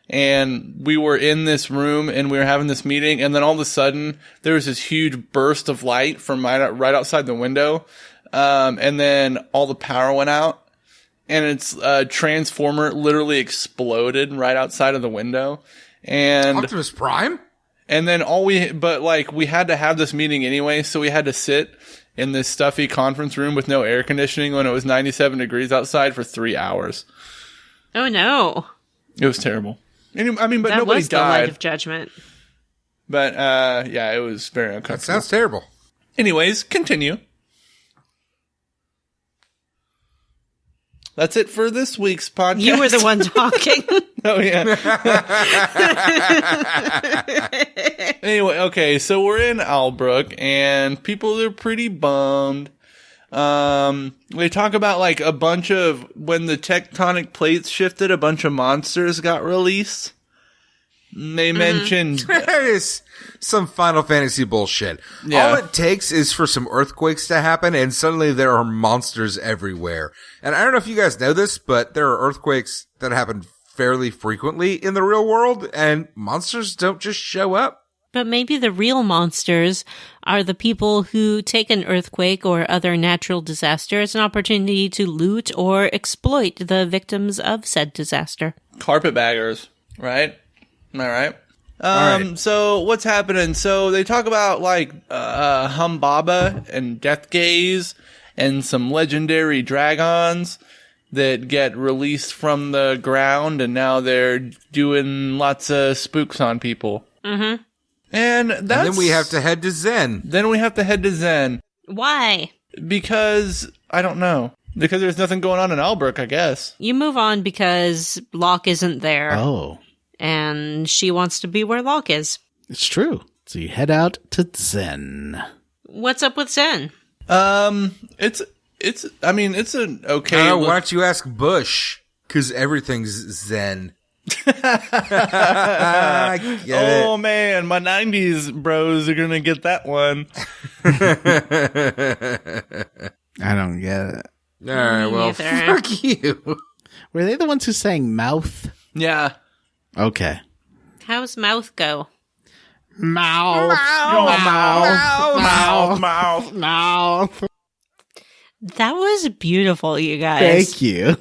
and we were in this room and we were having this meeting, and then all of a sudden there was this huge burst of light from right outside the window, and then all the power went out, and its transformer literally exploded right outside of the window. And Optimus Prime? And then we had to have this meeting anyway, so we had to sit in this stuffy conference room with no air conditioning when it was 97 degrees outside for 3 hours. Oh no. It was terrible. But that nobody was the light died. of judgment. But, yeah, it was very uncomfortable. That sounds terrible. Anyways, continue. That's it for this week's podcast. You were the one talking. Oh, yeah. Anyway, okay, so we're in Albrook, and people are pretty bummed. They talk about, like, a bunch of, when the tectonic plates shifted, a bunch of monsters got released. They mentioned... That is some Final Fantasy bullshit. Yeah. All it takes is for some earthquakes to happen, and suddenly there are monsters everywhere. And I don't know if you guys know this, but there are earthquakes that happen fairly frequently in the real world, and monsters don't just show up. But maybe the real monsters are the people who take an earthquake or other natural disaster as an opportunity to loot or exploit the victims of said disaster. Carpetbaggers, right? Am I right? All right. So what's happening? So they talk about like Humbaba and Death Gaze and some legendary dragons that get released from the ground, and now they're doing lots of spooks on people. Mm-hmm. And then we have to head to Zen. Why? Because I don't know. Because there's nothing going on in Albrook, I guess. You move on because Locke isn't there. Oh. And she wants to be where Locke is. It's true. So you head out to Zen. What's up with Zen? It's an okay. Why don't you ask Bush? Because everything's Zen. I get it. Man, my 90s bros are gonna get that one. I don't get it. All right, well, fuck you. Were they the ones who sang Mouth? Yeah. Okay. How's Mouth go? Mouth. That was beautiful, you guys. Thank you.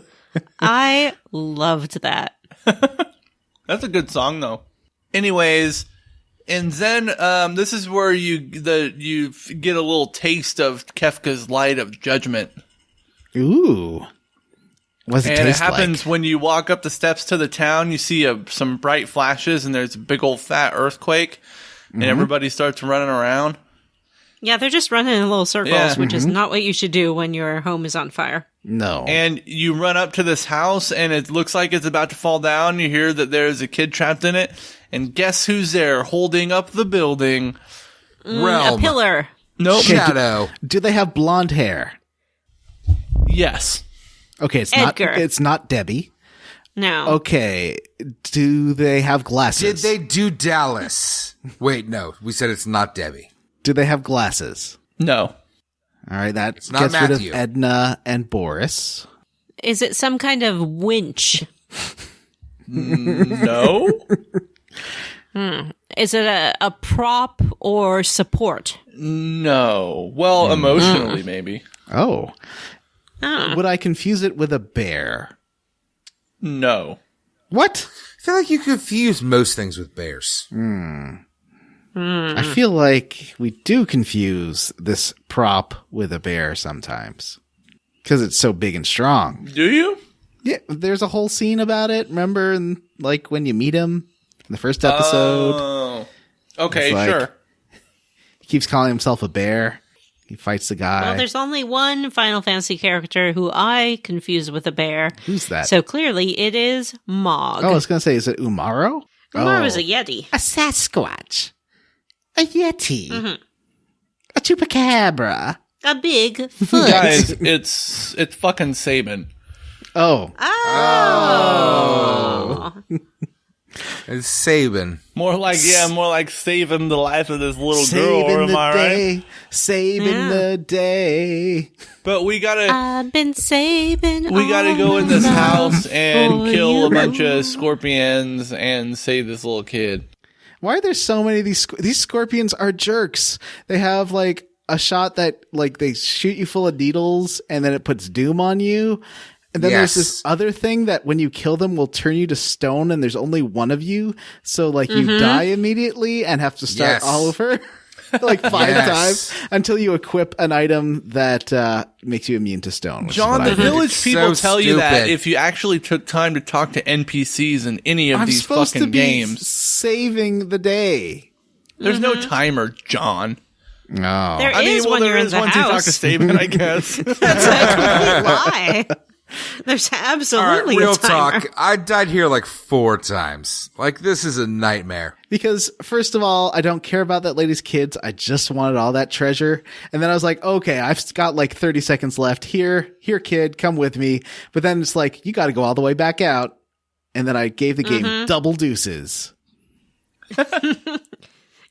I loved that. That's a good song, though. Anyways, in Zen, this is where you get a little taste of Kefka's light of judgment. Ooh. What's it taste like? And it happens when you walk up the steps to the town, you see some bright flashes, and there's a big old fat earthquake, and everybody starts running around. Yeah, they're just running in little circles, which is not what you should do when your home is on fire. No. And you run up to this house, and it looks like it's about to fall down. You hear that there's a kid trapped in it, and guess who's there holding up the building? Realm. A pillar. Nope. Shadow. Do they have blonde hair? Yes. Okay, it's Edgar. not. It's not Debbie. No. Okay, do they have glasses? Did they do Dallas? Wait, no. We said it's not Debbie. Do they have glasses? No. All right, that not gets rid Matthew. of Edna and Boris. Is it some kind of winch? No. Is it a prop or support? No. Well, emotionally, maybe. Oh. Oh. Would I confuse it with a bear? No. What? I feel like you confuse most things with bears. I feel like we do confuse this prop with a bear sometimes. Because it's so big and strong. Do you? Yeah, there's a whole scene about it. Remember, like when you meet him in the first episode? Oh. Okay, It's like- sure. He keeps calling himself a bear. He fights the guy. Well, there's only one Final Fantasy character who I confuse with a bear. Who's that? So clearly it is Mog. I was going to say, is it Umaro? Umar Oh. was a Yeti. A Sasquatch. A Yeti. A Chupacabra. A big foot. Guys, it's fucking Sabin. Oh. Oh. It's Sabin. More like saving the life of this little girl, Saving am I the right? day. Saving Yeah. the day. But we gotta I've been saving. go in this house and for kill a you. bunch of scorpions and save this little kid. Why are there so many of these scorpions are jerks. They have like a shot that like they shoot you full of needles and then it puts doom on you. And then Yes. there's this other thing that when you kill them will turn you to stone and there's only one of you. So like you die immediately and have to start Yes. all over like 5 Yes. times until you equip an item that makes you immune to stone. Which John, is the what I did. village It's people so tell you that stupid. if you actually took time to talk to NPCs in any of I'm these supposed to fucking be games, saving the day. there's no timer, John. No. There I mean, is well, when there you're in is the once you talk to house. Sabin, I guess. That's a complete lie. There's All right, absolutely real a timer. talk. I died here like 4 times. Like, this is a nightmare. Because first of all, I don't care about that lady's kids. I just wanted all that treasure. And then I was like, okay, I've got like 30 seconds left. Here, kid, come with me. But then it's like, you got to go all the way back out. And then I gave the game double deuces.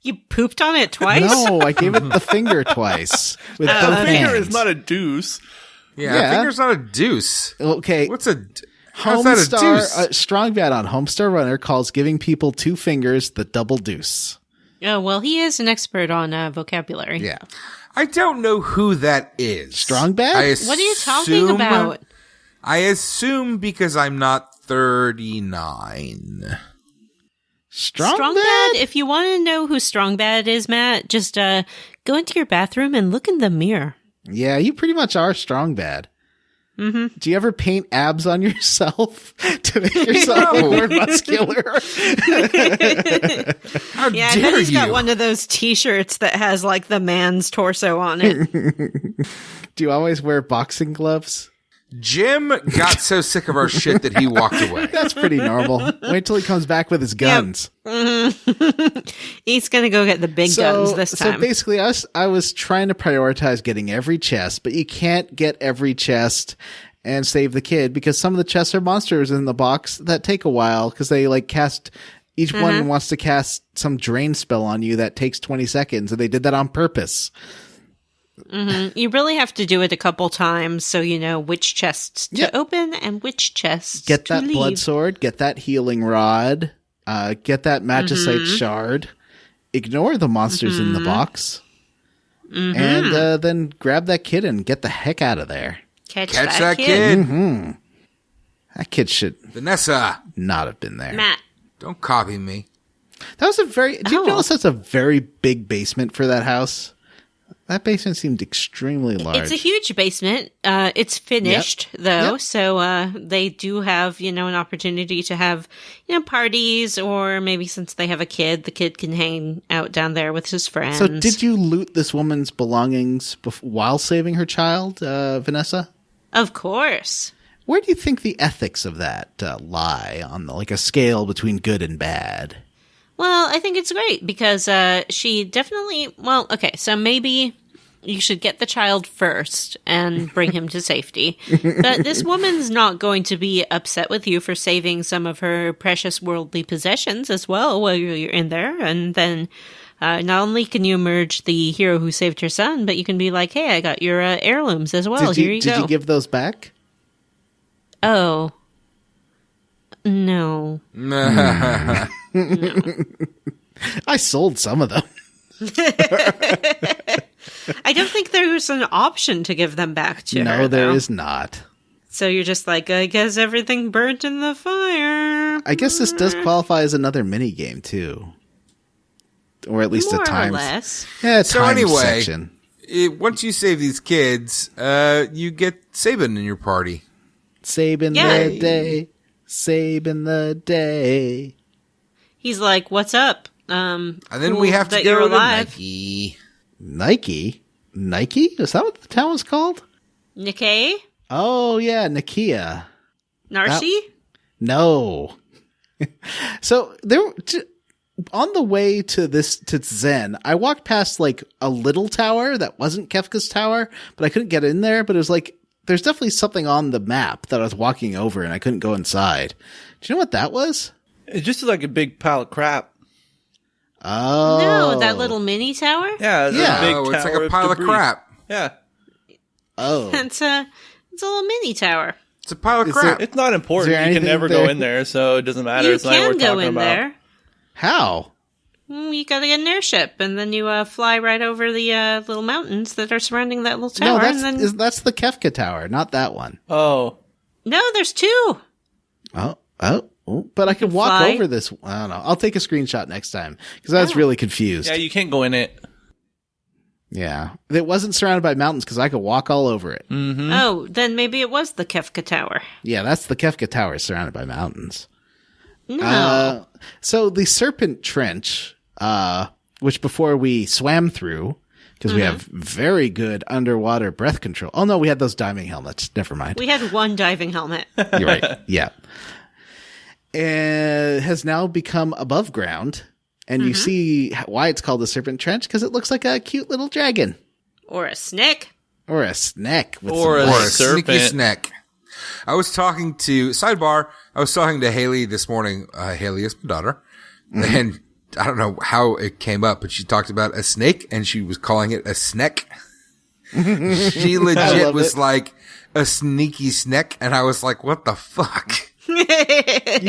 You pooped on it twice? No, I gave it the finger twice with both A finger hands. is not a deuce. Yeah, Yeah. a finger's not a deuce. Okay. What's a... How's that a Homestar, deuce? Strong Bad on Homestar Runner calls giving people 2 fingers the double deuce. Oh, well, he is an expert on vocabulary. Yeah. I don't know who that is. Strong Bad? What are you talking about? I assume because I'm not 39. Strong Bad? Bad? If you want to know who Strong Bad is, Matt, just go into your bathroom and look in the mirror. Yeah, you pretty much are Strong Bad. Mm-hmm. Do you ever paint abs on yourself to make yourself No. more muscular? How Yeah, I dare bet he's you? got one of those T-shirts that has like the man's torso on it. Do you always wear boxing gloves? Jim got so sick of our shit that he walked away. That's pretty normal. Wait till he comes back with his guns. He's gonna go get the big guns this time. So basically, I was trying to prioritize getting every chest, but you can't get every chest and save the kid because some of the chests are monsters in the box that take a while because they like cast. Each one wants to cast some drain spell on you that takes 20 seconds, and they did that on purpose. You really have to do it a couple times so you know which chests to Yep. open and which chests Get to that leave. blood sword, get that healing rod, get that magicite shard, ignore the monsters in the box, and then grab that kid and get the heck out of there. Catch That kid. kid. That kid should Vanessa, not have been there. Matt. don't copy me. That was a very. Do you Oh. notice that's a very big basement for that house? That basement seemed extremely large. It's a huge basement. It's finished though, Yep. so they do have an opportunity to have parties, or maybe since they have a kid, the kid can hang out down there with his friends. So, did you loot this woman's belongings while saving her child, Vanessa? Of course. Where do you think the ethics of that lie on like a scale between good and bad? Well, I think it's great because she definitely. Well, okay, so maybe you should get the child first and bring him to safety. But this woman's not going to be upset with you for saving some of her precious worldly possessions as well while you're in there. And then not only can you emerge the hero who saved her son, but you can be like, hey, I got your heirlooms as well. Here you go. Did you give those back? Oh. No. No. I sold some of them. I don't think there's an option to give them back to her. No, there though. is not. So you're just like, I guess everything burnt in the fire. I guess this does qualify as another mini game too, or at least More a time. or less. Yeah, So time anyway, section. Once you save these kids, you get Sabin in your party. Sabin the day, Sabin the day. He's like, what's up? And then Cool we have to that you're go to alive. Nike. Nike? Is that what the town was called? Nikkei? Oh yeah, Nikia. Narshi? No. So on the way to Zen, I walked past like a little tower that wasn't Kefka's tower, but I couldn't get in there. But it was like, there's definitely something on the map that I was walking over and I couldn't go inside. Do you know what that was? It's just like a big pile of crap. Oh. No, that little mini tower? Yeah, it's Yeah. a big Oh, it's like tower a pile of debris. crap. Yeah, Oh. It's a little mini tower. It's a pile of Is crap. it's not important. Is there You can anything never there? go in there, so it doesn't matter. You It's not what can we're go talking in about. there. How? You gotta get an airship, and then you fly right over the little mountains that are surrounding that little tower. No, and then that's the Kefka tower, not that one. Oh, no, there's two. Oh. But I can walk fly. over this. I don't know. I'll take a screenshot next time because I was really confused. yeah, you can't go in it. Yeah. It wasn't surrounded by mountains because I could walk all over it. Mm-hmm. Oh, then maybe it was the Kefka tower. Yeah, that's the Kefka tower surrounded by mountains. No. So the Serpent Trench, which before we swam through, because we have very good underwater breath control. Oh, no, we had those diving helmets. Never mind. We had one diving helmet. You're right. Yeah. And has now become above ground. And you see why it's called the Serpent Trench, because it looks like a cute little dragon. Or a snake. Or a snake. With Or some a Or a legs. serpent. sneaky snack. I was talking to Haley this morning. Haley is my daughter. And I don't know how it came up, but she talked about a snake and she was calling it a snack. She legit was it. like a sneaky snack. And I was like, what the fuck? You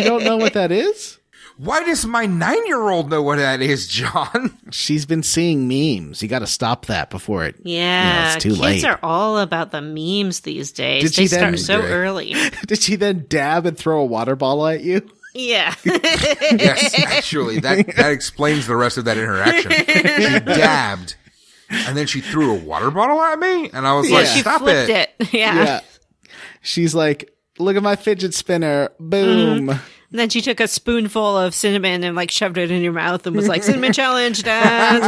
don't know what that is? Why does my 9-year-old know what that is, John? She's been seeing memes. You got to stop that before it. Yeah, it's too kids late. are all about the memes these days. Did They she then- start so Great. early. Did she then dab and throw a water bottle at you? Yeah. Yes, actually, that explains the rest of that interaction. She dabbed, and then she threw a water bottle at me, and I was Yeah, like, she stop flipped it. it. Yeah. She's like, look at my fidget spinner. Boom. And then she took a spoonful of cinnamon and like shoved it in your mouth and was like, "Cinnamon challenge, Dad."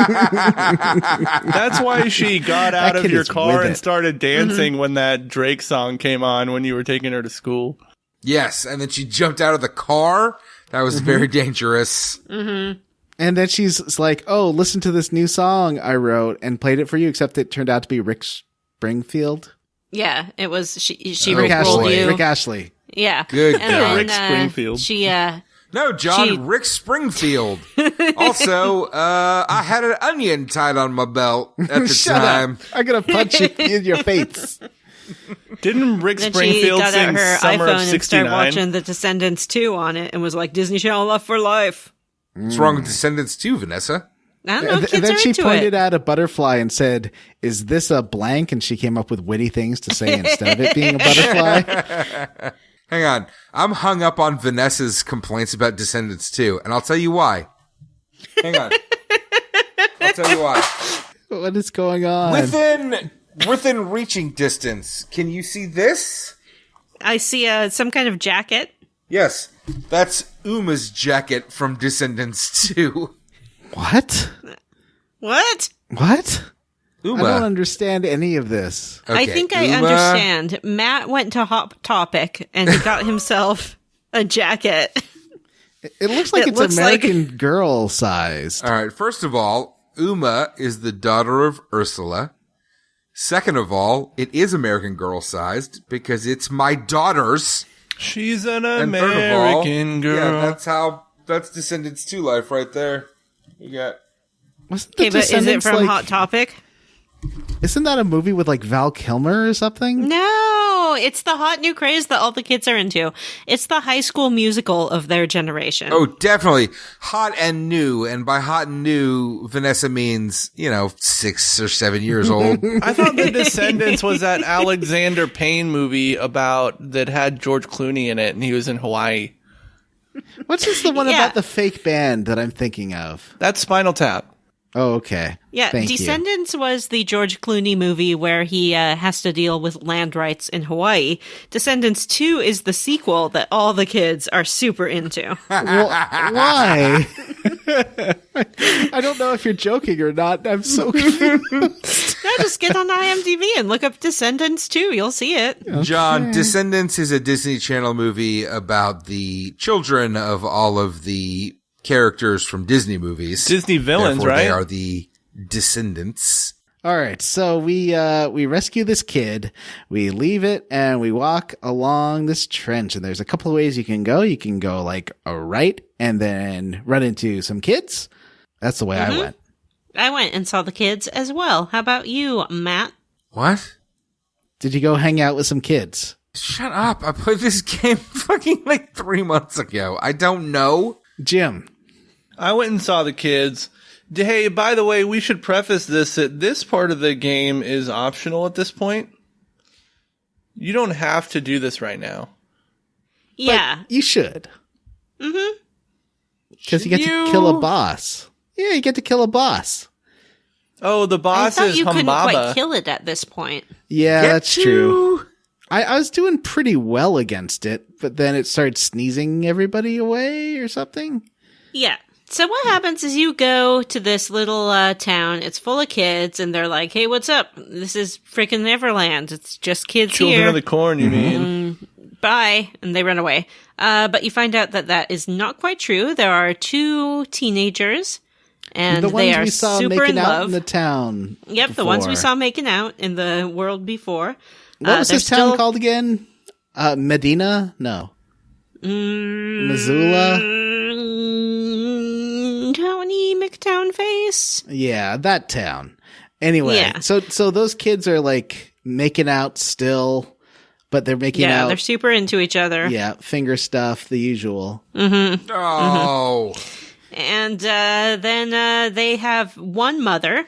That's why she got out kid of your is car with and it. started dancing when that Drake song came on when you were taking her to school. Yes, and then she jumped out of the car. That was very dangerous. And then she's like, oh, listen to this new song I wrote and played it for you, except it turned out to be Rick Springfield. Yeah, it was. She Rick rolled Ashley. you. Rick Ashley. Yeah. Good And God. then, Rick Springfield. She No, John, She- Rick Springfield. Also, I had an onion tied on my belt at the Shut time. up. I'm going to punch you in your face. Didn't Rick then she Springfield got sing out her Summer iPhone of and started 69? watching The Descendants 2 on it and was like, Disney Channel Love for Life. What's wrong with Descendants 2, Vanessa? I don't know, And kids then are she into pointed it. at a butterfly and said, is this a blank? And she came up with witty things to say instead of it being a butterfly. Hang on. I'm hung up on Vanessa's complaints about Descendants 2, and I'll tell you why. Hang on. I'll tell you why. What is going on? Within reaching distance, can you see this? I see some kind of jacket. Yes. That's Uma's jacket from Descendants 2. What? What? What? Uma. I don't understand any of this. I Okay, think I Uma. understand. Matt went to Hot Topic and he got himself a jacket. It looks like It it's looks American Girl sized. All right. First of all, Uma is the daughter of Ursula. Second of all, it is American Girl sized because it's my daughter's. She's an And third of all, American girl. yeah, that's Descendants 2 life right there. You got. Wasn't the Okay, but is it Descendants, from like, Hot Topic? Isn't that a movie with like Val Kilmer or something? No, it's the hot new craze that all the kids are into. It's the High School Musical of their generation. Oh, definitely hot and new, and by hot and new, Vanessa means 6 or 7 years old. I thought The Descendants was that Alexander Payne movie that had George Clooney in it, and he was in Hawaii. What's just the one Yeah. about the fake band that I'm thinking of? That's Spinal Tap. Oh, okay. Yeah, Thank you. Descendants was the George Clooney movie where he has to deal with land rights in Hawaii. Descendants 2 is the sequel that all the kids are super into. Well, why? I don't know if you're joking or not. I'm so confused. Now just get on IMDb and look up Descendants 2. You'll see it. John, Descendants is a Disney Channel movie about the children of all of the characters from Disney movies. Disney villains, Therefore, right? They are the descendants. All right, so we rescue this kid, we leave it, and we walk along this trench. And there's a couple of ways you can go. You can go like a right and then run into some kids. That's the way I went. I went and saw the kids as well. How about you, Matt? What? Did you go hang out with some kids? Shut up. I played this game fucking like 3 months ago. I don't know. Jim. I went and saw the kids. Hey, by the way, we should preface this that this part of the game is optional at this point. You don't have to do this right now. Yeah. But you should. Mm-hmm. Because you get to kill a boss. Yeah, you get to kill a boss. Oh, the I boss thought is you couldn't quite Humbaba. kill it at this point. Yeah, Get that's you. true. I was doing pretty well against it, but then it started sneezing everybody away or something. Yeah. So what happens is you go to this little town. It's full of kids, and they're like, "Hey, what's up? This is freaking Neverland. It's just kids Children here. of the Corn, you mean? Bye." And they run away. But you find out that that is not quite true. There are 2 teenagers, and The they ones are we saw super making in out love. in the town. Yep, the ones we before. saw making out in the world before. What was they're this town called again? Medina? No. Missoula? Tony McTownface. Yeah, that town. Anyway, Yeah. so those kids are like making out still, but they're making Yeah, out. they're super into each other. Yeah, finger stuff, the usual. Oh. And then they have one mother,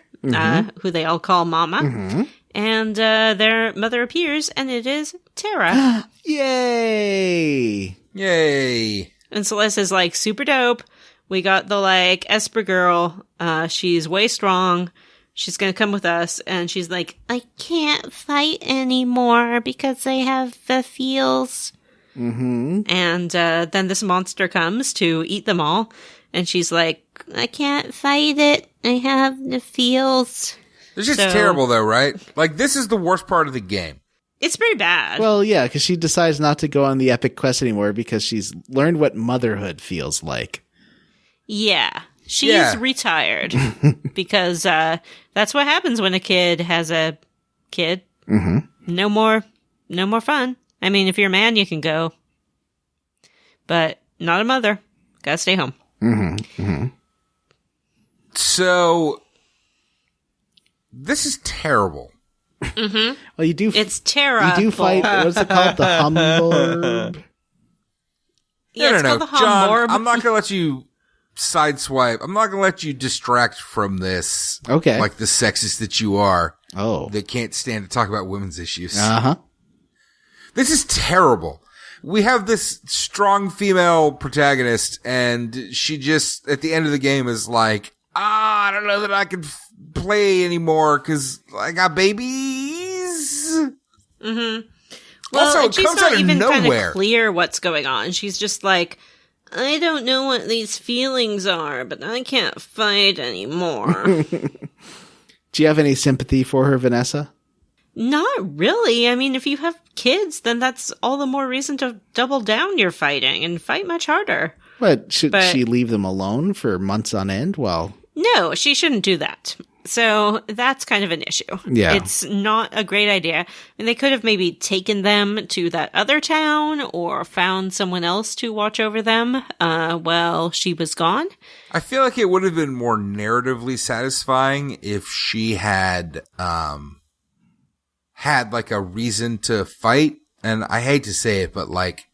who they all call Mama. And their mother appears, and it is Tara. Yay! Yay. And Celeste is like, super dope. We got the like Esper girl. She's way strong. She's gonna come with us. And she's like, I can't fight anymore because I have the feels. Mm-hmm. And then this monster comes to eat them all. And she's like, I can't fight it. I have the feels. It's just So- terrible though, right? Like this is the worst part of the game. It's pretty bad. Well, yeah, because she decides not to go on the epic quest anymore because she's learned what motherhood feels like. Yeah. She's Yeah. retired because that's what happens when a kid has a kid. Mm-hmm. No more fun. I mean, if you're a man, you can go, but not a mother. Gotta stay home. So this is terrible. Well, you do. It's terrible. You do fight. What's it called? The Humborb. Yeah, it's no, called the John, Humborb. I'm not gonna let you sideswipe. I'm not gonna let you distract from this. Okay. Like the sexist that you are, Oh. that can't stand to talk about women's issues. Uh-huh. This is terrible. We have this strong female protagonist, and she just, at the end of the game, is like, I don't know that I can play anymore because I got babies. Well, Also, and it she's comes not out of even kind nowhere. of clear what's going on. She's just like, I don't know what these feelings are, but I can't fight anymore. Do you have any sympathy for her, Vanessa? Not really. I mean, if you have kids, then that's all the more reason to double down your fighting and fight much harder. But should But- she leave them alone for months on end while No, she shouldn't do that. So that's kind of an issue. Yeah. It's not a great idea. I mean, they could have maybe taken them to that other town or found someone else to watch over them while she was gone. I feel like it would have been more narratively satisfying if she had had like a reason to fight. And I hate to say it, but like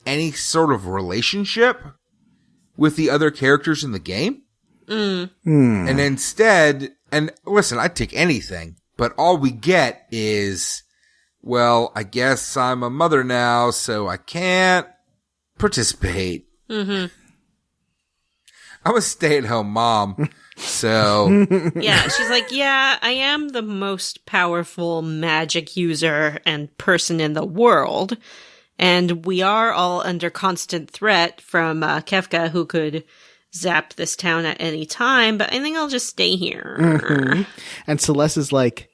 any sort of relationship with the other characters in the game. And instead, and listen, I'd take anything, but all we get is, well, I guess I'm a mother now, so I can't participate. I'm a stay-at-home mom, so... Yeah, she's like, yeah, I am the most powerful magic user and person in the world, and we are all under constant threat from Kefka, who could zap this town at any time, but I think I'll just stay here. And Celeste is like,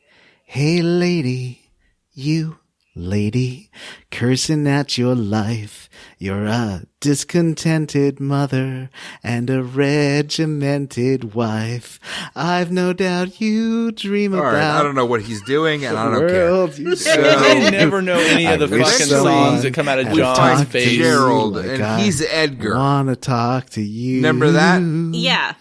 hey, lady, you lady, cursing at your life. You're a discontented mother and a regimented wife. I've no doubt you dream All about. right, I don't know what he's doing, and I don't care. world you I never know any of the wish fucking someone songs that come out of had John's talked to face. you Gerald, like and I he's Edgar. wanna talk to you. Remember that? Yeah.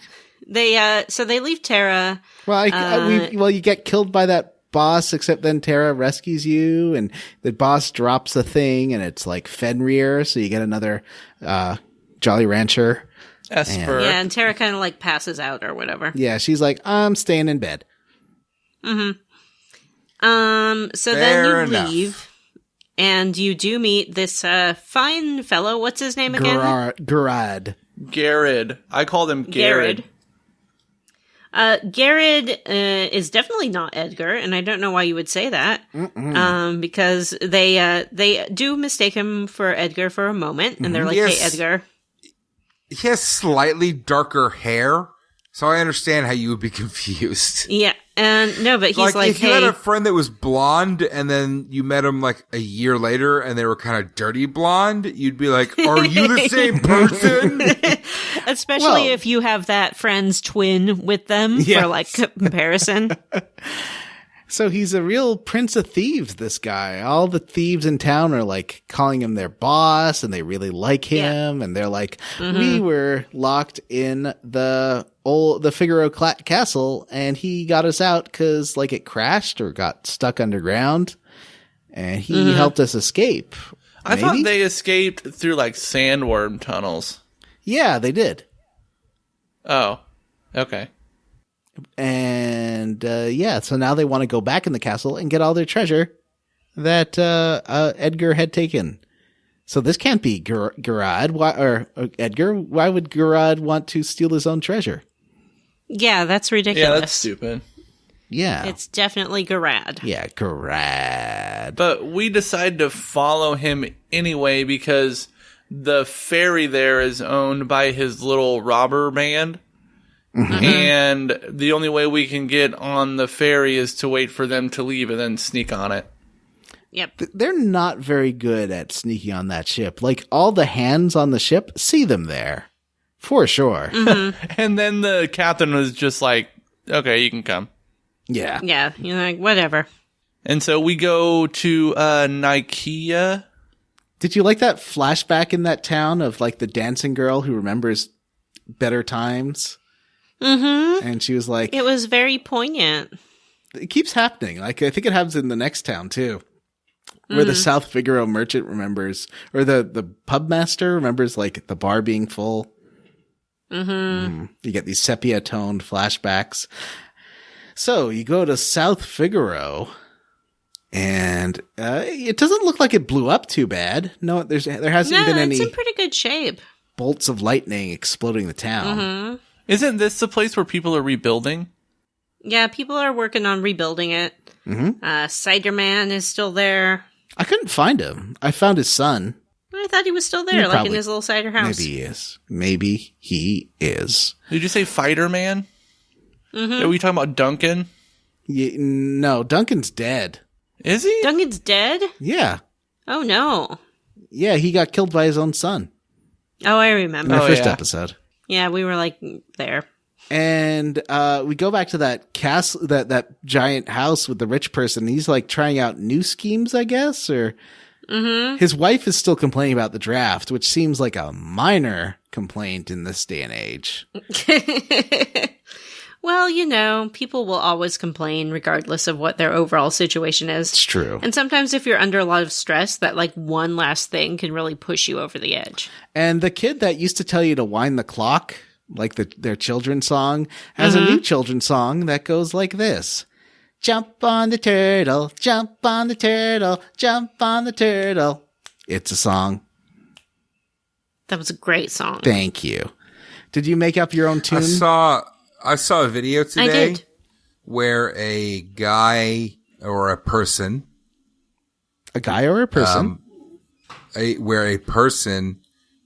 So they leave Terra. Well, you get killed by that boss, except then Terra rescues you, and the boss drops a thing, and it's like Fenrir, so you get another Jolly Rancher. Esper. Yeah, and Terra kind of like passes out or whatever. Yeah, she's like, I'm staying in bed. So Fair then you enough. leave, and you do meet this fine fellow. What's his name again? Garad. Garrett. I called him Garrett. Garrett is definitely not Edgar, and I don't know why you would say that. Because they do mistake him for Edgar for a moment, and they're like, Yes. "Hey, Edgar." He has slightly darker hair, so I understand how you would be confused. Yeah, and no, but he's like, if you "Hey." had a friend that was blonde and then you met him like a year later and they were kind of dirty blonde, you'd be like, are you the same person? Especially if you have that friend's twin with them for like comparison. So he's a real prince of thieves, this guy. All the thieves in town are like calling him their boss, and they really like him, and they're like, we were locked in the Figaro castle, and he got us out because like it crashed or got stuck underground, and he helped us escape. I thought they escaped through like sandworm tunnels. Yeah, they did. Oh, okay. And so now they want to go back in the castle and get all their treasure that Edgar had taken. So this can't be Garad. Why, Edgar? Why would Garad want to steal his own treasure? Yeah, that's ridiculous. Yeah, that's stupid. Yeah, It's definitely Garad. yeah, Garad. But we decided to follow him anyway because the ferry there is owned by his little robber band. And the only way we can get on the ferry is to wait for them to leave and then sneak on it. Yep. They're not very good at sneaking on that ship. Like all the hands on the ship see them there, for sure. And then the captain was just like, okay, you can come. Yeah. Yeah, you're like, whatever. And so we go to Nikea. Did you like that flashback in that town of like the dancing girl who remembers better times? And she was like, It was very poignant. it keeps happening. Like, I think it happens in the next town too, where the South Figaro merchant remembers, or the pub master remembers like the bar being full. You get these sepia toned flashbacks. So you go to South Figaro, and it doesn't look like it blew up too bad. No, there hasn't been it's any in pretty good shape. bolts of lightning exploding the town. Isn't this the place where people are rebuilding? Yeah, people are working on rebuilding it. Cider Man is still there. I couldn't find him. I found his son. I thought he was still there, like in probably- his little cider house. Maybe he is. Maybe he is. Did you say Fighter Man? Are we talking about Duncan? No, Duncan's dead. Is he? Duncan's dead? Yeah. Oh, no. Yeah, he got killed by his own son Oh, I in remember. the Oh, first yeah. episode. Yeah, we were like there. And we go back to that castle, that giant house with the rich person. He's like trying out new schemes, I guess, or his wife is still complaining about the draft, which seems like a minor complaint in this day and age. Well, you know, people will always complain regardless of what their overall situation is. It's true. And sometimes if you're under a lot of stress, that like one last thing can really push you over the edge. And the kid that used to tell you to wind the clock, like their children's song, has a new children's song that goes like this. Jump on the turtle, jump on the turtle, jump on the turtle. It's a song. That was a great song. Thank you. Did you make up your own tune? I saw a video today did. where a guy or a person, A guy or a person? where a person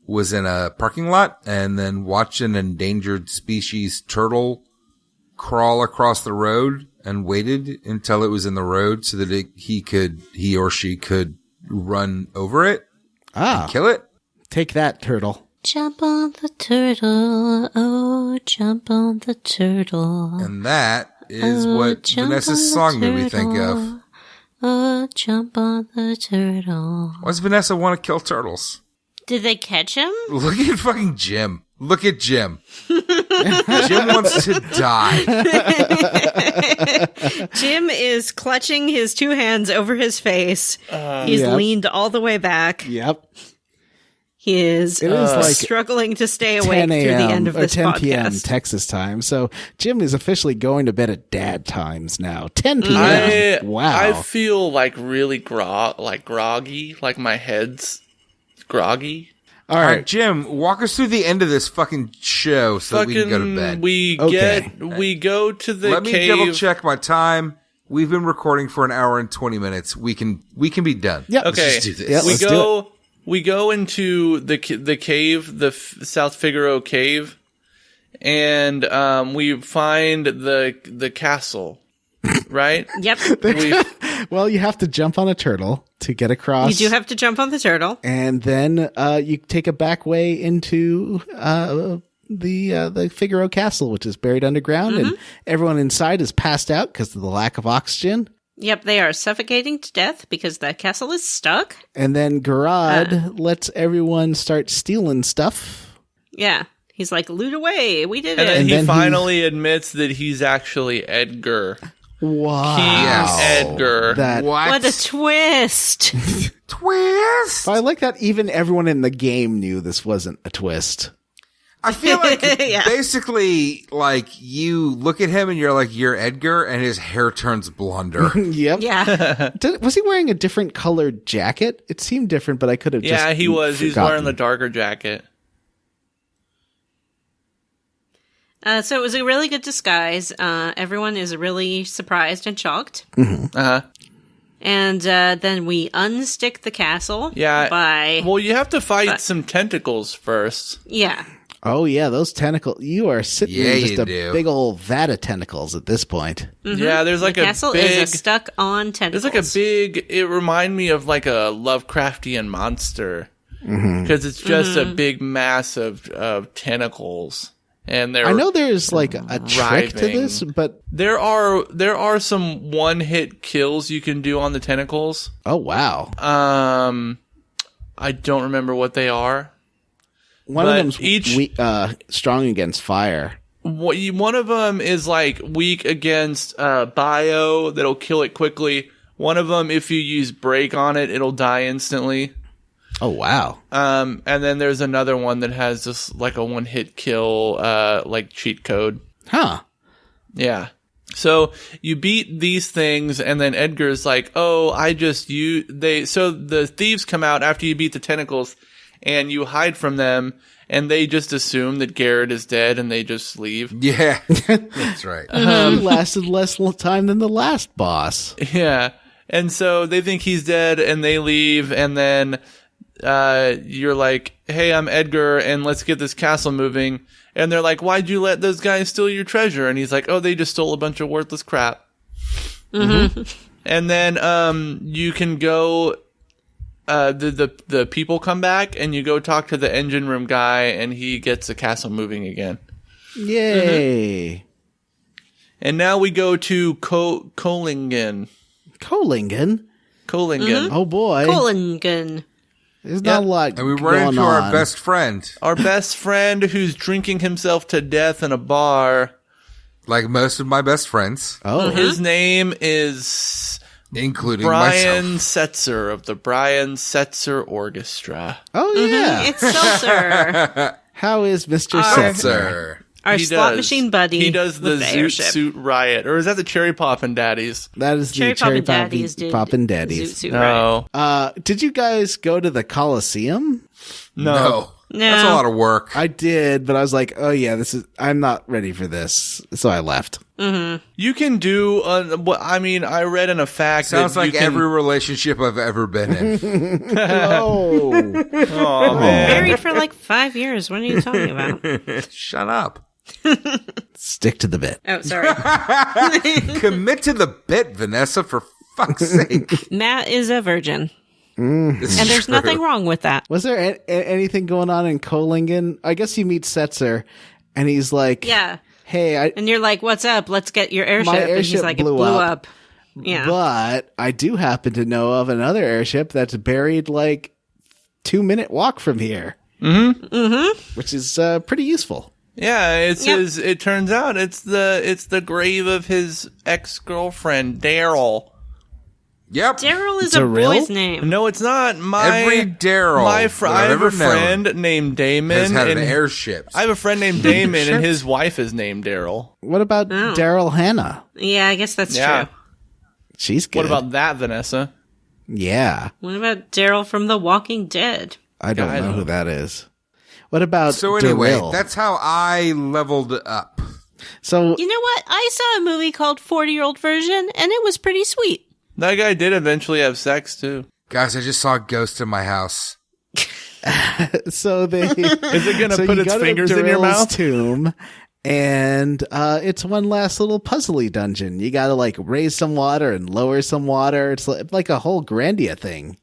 was in a parking lot and then watched an endangered species turtle crawl across the road and waited until it was in the road so that he or she could run over it and kill it. Take that, turtle. Jump on the turtle, oh, jump on the turtle. And that is Oh, what jump Vanessa's on the song made me think of. turtle. Oh, jump on the turtle. Why does Vanessa want to kill turtles? Did they catch him? Look at fucking Jim. Look at Jim. Jim wants to die. Jim is clutching his two hands over his face. He's Yep. leaned all the way back. Yep. He is, It is like struggling to stay awake 10 through the a.m. end of or this 10 p.m. podcast. Texas time. So Jim is officially going to bed at dad times now. 10 p.m. Wow. I feel like really groggy, like my head's groggy. All All right. right, Jim, walk us through the end of this fucking show so that we can go to bed. We go to the Let me cave. double check my time. We've been recording for an hour and 20 minutes. We can be done. Yep. Let's Okay, just do this. Yeah, let's do we go into the cave, the South Figaro cave, and we find the castle, right? Yep. Well, you have to jump on a turtle to get across. You do have to jump on the turtle. And then you take a back way into the Figaro Castle, which is buried underground, and everyone inside is passed out because of the lack of oxygen. Yep, they are suffocating to death because the castle is stuck. And then Garad lets everyone start stealing stuff. Yeah. He's like, loot away. We did And it. then he then finally admits that he's actually Edgar. Wow. King Edgar. That What a twist. Twist! I like that even everyone in the game knew this wasn't a twist. I feel like Yeah. basically, like, you look at him and you're like, you're Edgar, and his hair turns blonder. Yep. Yeah. Was he wearing a different colored jacket? It seemed different, but I could have just Yeah, he was. He's forgotten. wearing the darker jacket. So it was a really good disguise. Everyone is really surprised and shocked. Uh-huh. And then we unstick the castle. Yeah. By Well, you have to fight some tentacles first. yeah. Oh yeah, those tentacles. You are sitting Yeah, in just you a do. big old vat of tentacles at this point. Yeah, there's like The castle a big... is a stuck on tentacles. There's like a big... It reminded me of like a Lovecraftian monster. Because it's just a big mass of tentacles. And they're... I know there's like a trick to writhing. this, but There are some one-hit kills you can do on the tentacles. oh wow, I don't remember what they are. one but of them's each- strong against fire. One of them is like weak against bio that'll kill it quickly. One of them, if you use break on it, it'll die instantly. Oh wow, And then there's another one that has just like a one-hit kill, like cheat code. huh? Yeah. So you beat these things, and then Edgar's like, "Oh, So the thieves come out after you beat the tentacles, and you hide from them, and they just assume that Garrett is dead, and they just leave." Yeah, that's right. He lasted less time than the last boss. Yeah. And so they think he's dead, and they leave, and then you're like, "Hey, I'm Edgar, and let's get this castle moving." And they're like, "Why'd you let those guys steal your treasure?" And he's like, "Oh, they just stole a bunch of worthless crap." And then you can go. The people come back, and you go talk to the engine room guy, and he gets the castle moving again. Yay. And now we go to Kohlingen. Kohlingen? Kohlingen. Oh, boy. Kohlingen. There's not a lot And we going run into on. our best friend. Our best friend who's drinking himself to death in a bar. Like most of my best friends. Oh, His name is Including Brian myself. Setzer of the Brian Setzer Orchestra. oh yeah. It's Seltzer. How is Mr. Our- Setzer? Sir. Our He slot does. machine buddy. He does the with Zoot airship. Suit Riot. Or is that the Cherry Poppin' Daddies? That is Cherry the Cherry Poppin' Daddies did Poppin' Daddies. Zoot Suit Riot. No. Did you guys go to the Coliseum? No. No. That's a lot of work. I did, but I was like, oh yeah, I'm not ready for this. So I left. You can do, I read in a fact Sounds that like you can, every relationship I've ever been in. Oh. Oh, man. Married for like 5 years. What are you talking about? Shut up. Stick to the bit. Oh, sorry. Commit to the bit, Vanessa, for fuck's sake. Matt is a virgin. This And is there's true. nothing wrong with that. Was there anything going on in Kohlingen? I guess you meet Setzer, and he's like, Yeah. hey, And you're like, what's up? Let's get your airship. My And he's airship like, blew it blew up. up. Yeah. but I do happen to know of another airship that's buried like 2-minute walk from here. Which is pretty useful. Yeah, it's Yep. it turns out it's the grave of his ex-girlfriend, Darill. Yep. Daryl is a Darill? boy's name. No, it's not. Every Daryl I that I've have a ever known friend named Damon. has had an and airship. I have a friend named Damon, and his wife is named Daryl. What about Oh. Daryl Hannah? Yeah, I guess that's Yeah. true. She's good. What about that, Vanessa? Yeah. What about Daryl from The Walking Dead? I don't I know don't who that is. What about So anyway, Darill? that's how I leveled up. So You know what? I saw a movie called 40-Year-Old Version, and it was pretty sweet. That guy did eventually have sex too. Guys, I just saw a ghost in my house. they Is it gonna so put you its go to fingers in your Daryl's mouth? tomb, and it's one last little puzzly dungeon. You got to like raise some water and lower some water. It's like a whole Grandia thing.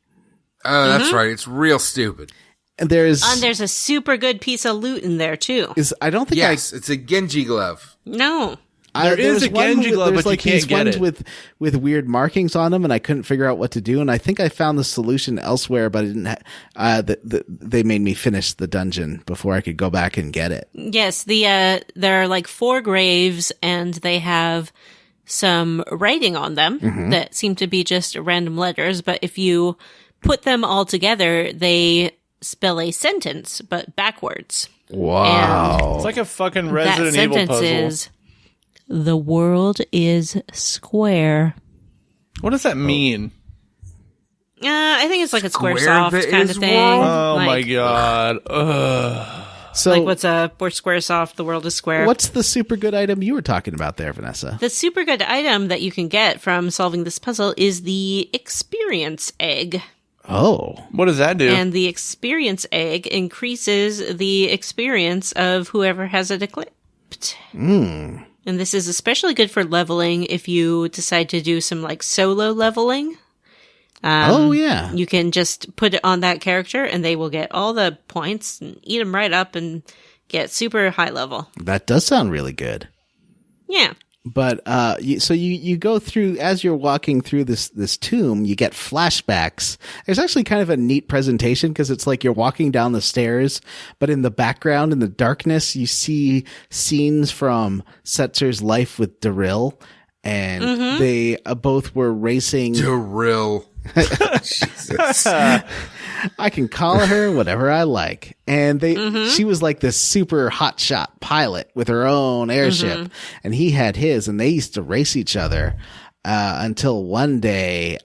Oh, that's right. It's real stupid. And there's And there's a super good piece of loot in there, too. I don't think Yes, it's a Genji glove. No. There is a Genji glove, there's but you like can't these get ones it. with weird markings on them, and I couldn't figure out what to do. And I think I found the solution elsewhere, but I didn't. They made me finish the dungeon before I could go back and get it. Yes, there are like 4 graves, and they have some writing on them that seem to be just random letters. But if you put them all together, they spell a sentence, but backwards. Wow! It's like a fucking That Resident Evil sentence puzzle. is, "The world is square." What does that mean? I think it's like a Square Squaresoft that kind is of thing. world? Oh my Like- god. Ugh. So Like, what's up? We're Squaresoft. The world is square. what's the super good item you were talking about there, Vanessa? The super good item that you can get from solving this puzzle is the experience egg. Oh, What does that do? And the experience egg increases the experience of whoever has it equipped. And this is especially good for leveling if you decide to do some like solo leveling. oh yeah. You can just put it on that character and they will get all the points and eat them right up and get super high level. That does sound really good. Yeah. But so you go through as you're walking through this tomb, you get flashbacks. There's actually kind of a neat presentation because it's like you're walking down the stairs, but in the background, in the darkness, you see scenes from Setzer's life with Darill, and they both were racing. Darill. Jesus. I can call her whatever I like. And she was like this super hotshot pilot with her own airship, and he had his, and they used to race each other until one day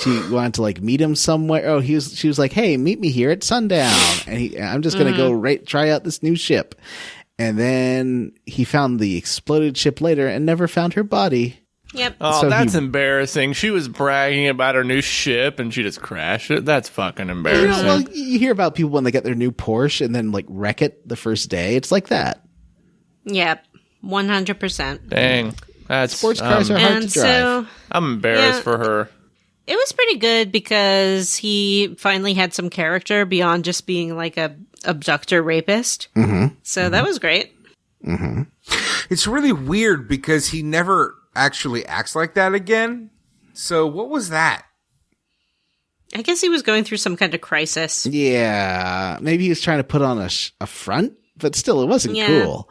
she wanted to like meet him somewhere. Oh, she was like, "Hey, meet me here at sundown," and I'm just gonna go try out this new ship. And then he found the exploded ship later and never found her body. Yep. Oh, So that's he- embarrassing. She was bragging about her new ship and she just crashed it. That's fucking You embarrassing. know, well, you hear about people when they get their new Porsche and then like wreck it the first day. It's like that. Yep. 100%. Dang. That's Sports cars are hard And to drive. so I'm embarrassed Yeah. for her. it was pretty good because he finally had some character beyond just being like a abductor rapist. So that was great. It's really weird because he never actually acts like that again. So what was that? I guess he was going through some kind of crisis. Yeah, maybe he was trying to put on a front, but still, it wasn't cool.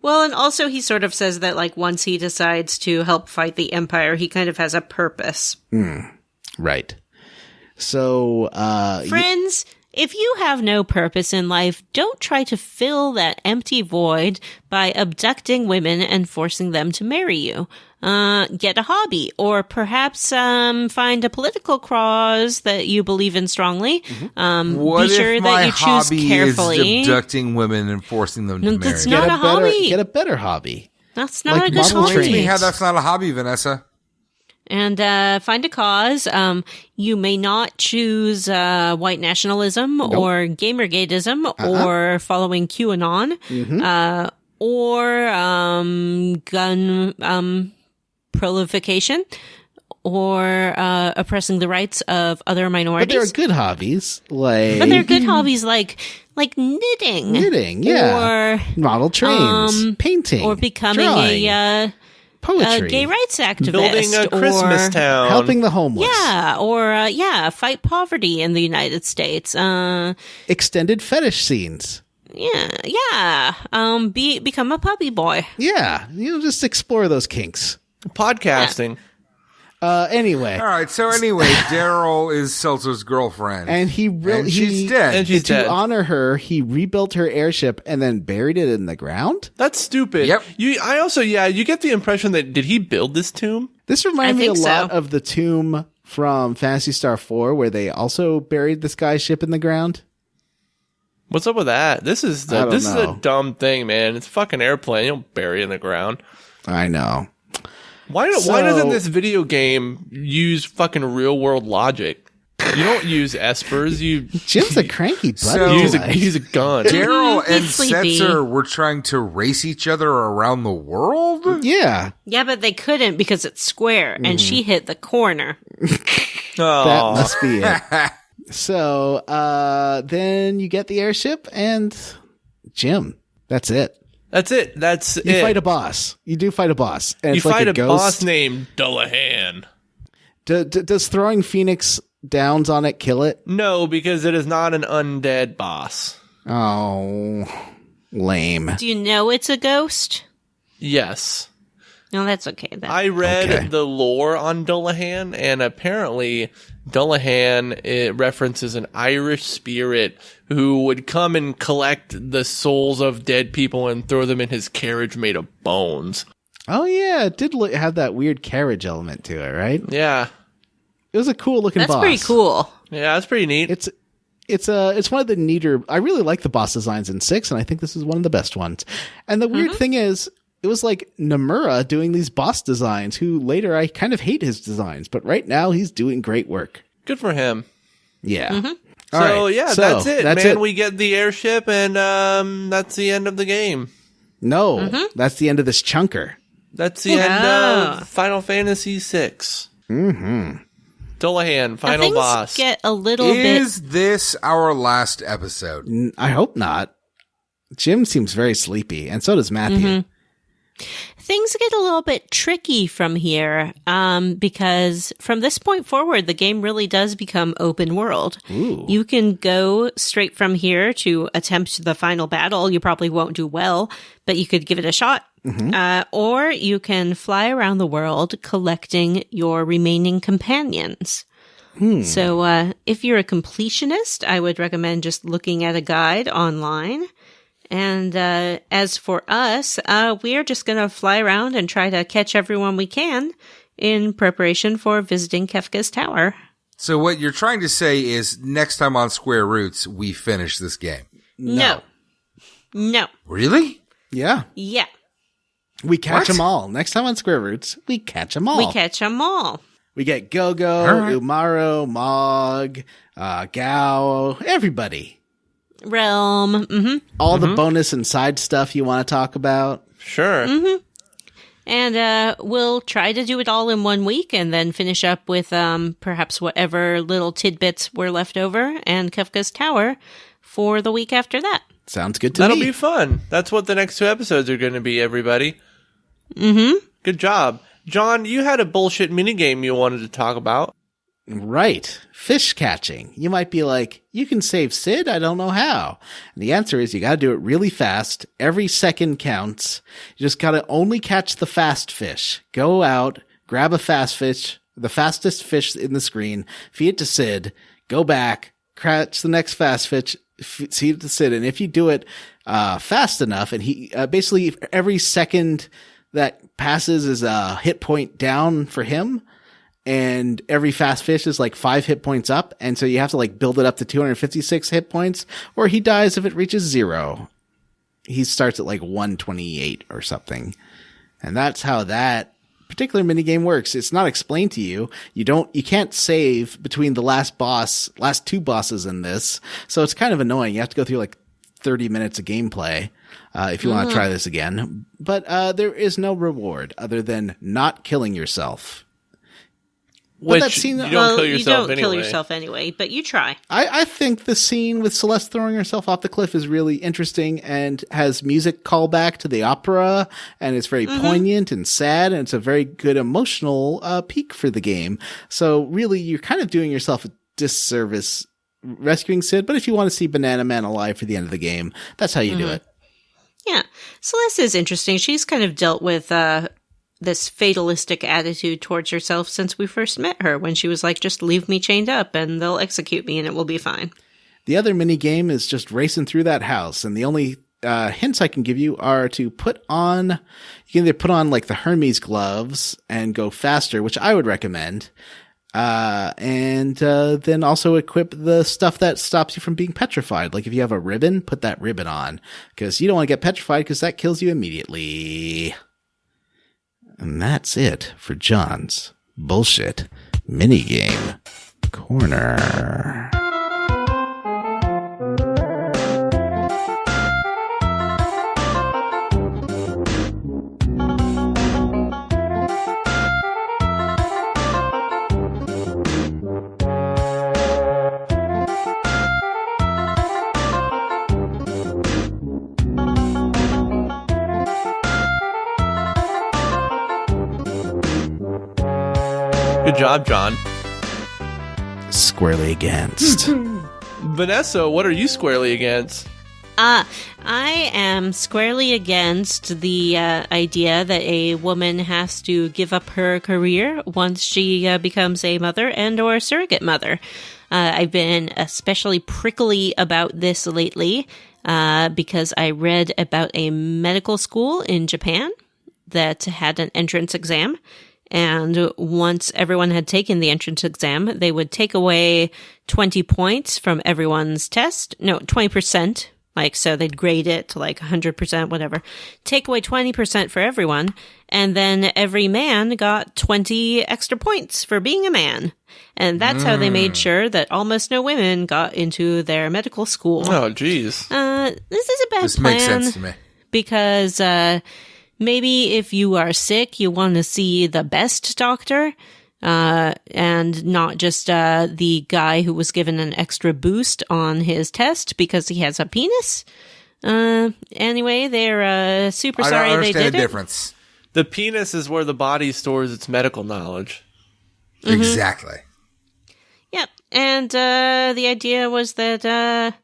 Well, and also he sort of says that, like, once he decides to help fight the Empire, he kind of has a purpose. Right. So, Friends, if you have no purpose in life, don't try to fill that empty void by abducting women and forcing them to marry you. Get a hobby, or perhaps find a political cause that you believe in strongly. What be sure if that my you choose hobby carefully. is abducting women and forcing them to marry? That's not a hobby. Get a better hobby. That's not like a good model hobby. Explain to me how that's not a hobby, Vanessa. And find a cause. You may not choose white nationalism or Gamergateism or following QAnon or gun proliferation or oppressing the rights of other But minorities. there are good hobbies, like... But they're good hobbies like knitting. Knitting, yeah. Or model trains, painting, or becoming drawing, a poetry, gay rights activist. Building a Christmas or, town. helping the homeless. Yeah, or fight poverty in the United States. Extended fetish scenes. Yeah. Become a puppy boy. Yeah, just explore those kinks. Podcasting. Anyway. All right. So anyway, Darill is Seltzer's girlfriend, And he and she's dead. And she's to dead. honor her, he rebuilt her airship and then buried it in the ground. That's stupid. Yep. You get the impression that, did he build this tomb? This reminded me a think lot so. of the tomb from Phantasy Star 4, where they also buried this guy's ship in the ground. What's up with that? This is I don't a know. dumb thing, man. It's a fucking airplane. You don't bury it in the ground. I know. Why doesn't this video game use fucking real world logic? You don't use espers. Jim's a cranky So- buddy. use a gun. Daryl and He's sleepy. Setzer were trying to race each other around the world. Yeah, Yeah, but they couldn't because it's square, and she hit the corner. that Oh, must be it. So then you get the airship and Jim. That's it. that's it. That's You it. fight a boss. You do fight a boss. And You it's like fight a ghost. boss named Dullahan. Does throwing Phoenix Downs on it kill it? No, because it is not an undead boss. Oh, lame. Do you know it's a ghost? Yes. No, that's okay then. I read Okay. the lore on Dullahan, and apparently Dullahan, it references an Irish spirit who would come and collect the souls of dead people and throw them in his carriage made of bones. Oh yeah, it did have that weird carriage element to it, right? Yeah. It was a cool looking that's boss. pretty cool. Yeah, that's pretty neat. It's one of the neater. I really like the boss designs in 6, and I think this is one of the best ones. And the weird thing is, it was like Nomura doing these boss designs, who later I kind of hate his designs, but right now he's doing great work. Good for him. Yeah. So, All right. yeah, So, that's it, that's man. it. We get the airship, and that's the end of the game. No, that's the end of this chunker. That's the end of Final Fantasy VI. Dullahan, Now, final things boss. get a little bit. Is this our last episode? I hope not. Jim seems very sleepy, and so does Matthew. Things get a little bit tricky from here, because from this point forward, the game really does become open world. Ooh. You can go straight from here to attempt the final battle. You probably won't do well, but you could give it a shot. Or you can fly around the world collecting your remaining companions. So if you're a completionist, I would recommend just looking at a guide online. And as for us, we're just going to fly around and try to catch everyone we can in preparation for visiting Kefka's tower. So what you're trying to say is next time on Square Roots, we finish this game. No. Really? Yeah. Yeah. We catch What? them all. Next time on Square Roots, we catch them all. We catch them all. We get Go-Go, All right. Umaro, Mog, Gao, everybody. Realm. All the bonus and side stuff you want to talk about. Sure. And we'll try to do it all in 1 week and then finish up with perhaps whatever little tidbits were left over and Kefka's tower for the week after that. Sounds good to That'll me. be fun. That's what the next 2 episodes are going to be, everybody. Mm-hmm. Good job. John, you had a bullshit minigame you wanted to talk about. Right. Fish catching. You might be like, you can save Sid? I don't know how. And the answer is you gotta do it really fast. Every second counts. You just gotta only catch the fast fish. Go out, grab a fast fish, the fastest fish in the screen, feed it to Sid, go back, catch the next fast fish, feed it to Sid. And if you do it fast enough, and he basically every second that passes is a hit point down for him, and every fast fish is like 5 hit points up, and so you have to like build it up to 256 hit points, or he dies if it reaches 0. He starts at like 128 or something. And that's how that particular minigame works. It's not explained to you. You can't save between the last 2 bosses in this. So it's kind of annoying. You have to go through like 30 minutes of gameplay if you want to try this again. But there is no reward other than not killing yourself. Which you don't kill yourself anyway. Kill yourself anyway, but you try. I think the scene with Celeste throwing herself off the cliff is really interesting and has music callback to the opera, and it's very poignant and sad, and it's a very good emotional peak for the game. So really, you're kind of doing yourself a disservice rescuing Sid, but if you want to see Bananaman alive for the end of the game, that's how you do it. Yeah. Celeste is interesting. She's kind of dealt with this fatalistic attitude towards herself since we first met her, when she was like, just leave me chained up and they'll execute me and it will be fine. The other mini game is just racing through that house, and the only hints I can give you are to you can either put on like the Hermes gloves and go faster, which I would recommend, and then also equip the stuff that stops you from being petrified. Like if you have a ribbon, put that ribbon on, because you don't want to get petrified, because that kills you immediately. And that's it for John's bullshit minigame corner. Good job, John. Squarely against. Vanessa, what are you squarely against? I am squarely against the idea that a woman has to give up her career once she becomes a mother and or surrogate mother. I've been especially prickly about this lately because I read about a medical school in Japan that had an entrance exam. And once everyone had taken the entrance exam, they would take away 20 points from everyone's test. No, 20%. Like, so they'd grade it to like 100%, whatever. Take away 20% for everyone. And then every man got 20 extra points for being a man. And that's how they made sure that almost no women got into their medical school. Oh, geez. This is a bad This plan. makes sense to me. Because, maybe if you are sick, you want to see the best doctor, and not just the guy who was given an extra boost on his test because he has a penis. Anyway, they're super sorry I don't they understand did the it. difference. The penis is where the body stores its medical knowledge. Exactly. Yep, and the idea was that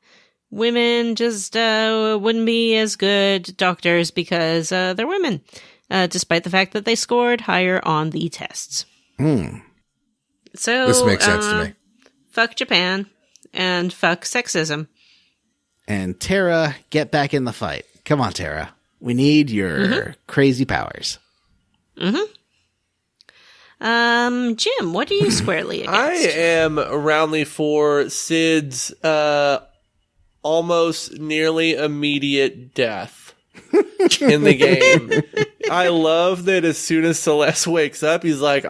women just wouldn't be as good doctors because they're women, despite the fact that they scored higher on the tests. So This makes sense to me. Fuck Japan and fuck sexism. And Tara, get back in the fight. Come on, Tara. We need your crazy powers. Jim, what are you squarely against? I am roundly for Sid's almost nearly immediate death in the game. I love that as soon as Celeste wakes up, he's like,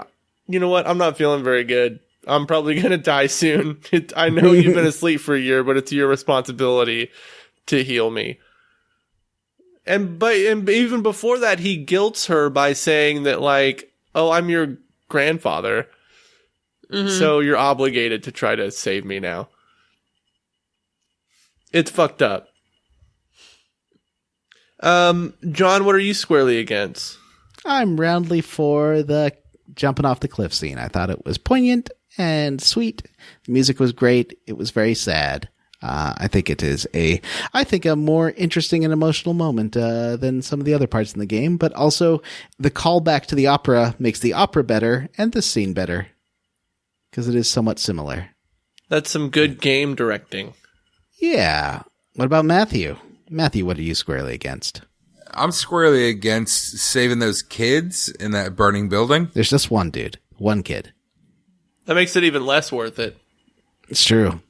you know what? I'm not feeling very good. I'm probably going to die soon. I know you've been asleep for a year, but it's your responsibility to heal me. And even before that, he guilts her by saying that, like, oh, I'm your grandfather, so you're obligated to try to save me now. It's fucked up. John, what are you squarely against? I'm roundly for the jumping off the cliff scene. I thought it was poignant and sweet. The music was great. It was very sad. I think it is a more interesting and emotional moment than some of the other parts in the game, but also the callback to the opera makes the opera better and the scene better because it is somewhat similar. That's some good game directing. Yeah. What about Matthew? Matthew, what are you squarely against? I'm squarely against saving those kids in that burning building. There's just one dude. One kid. That makes it even less worth it. It's true.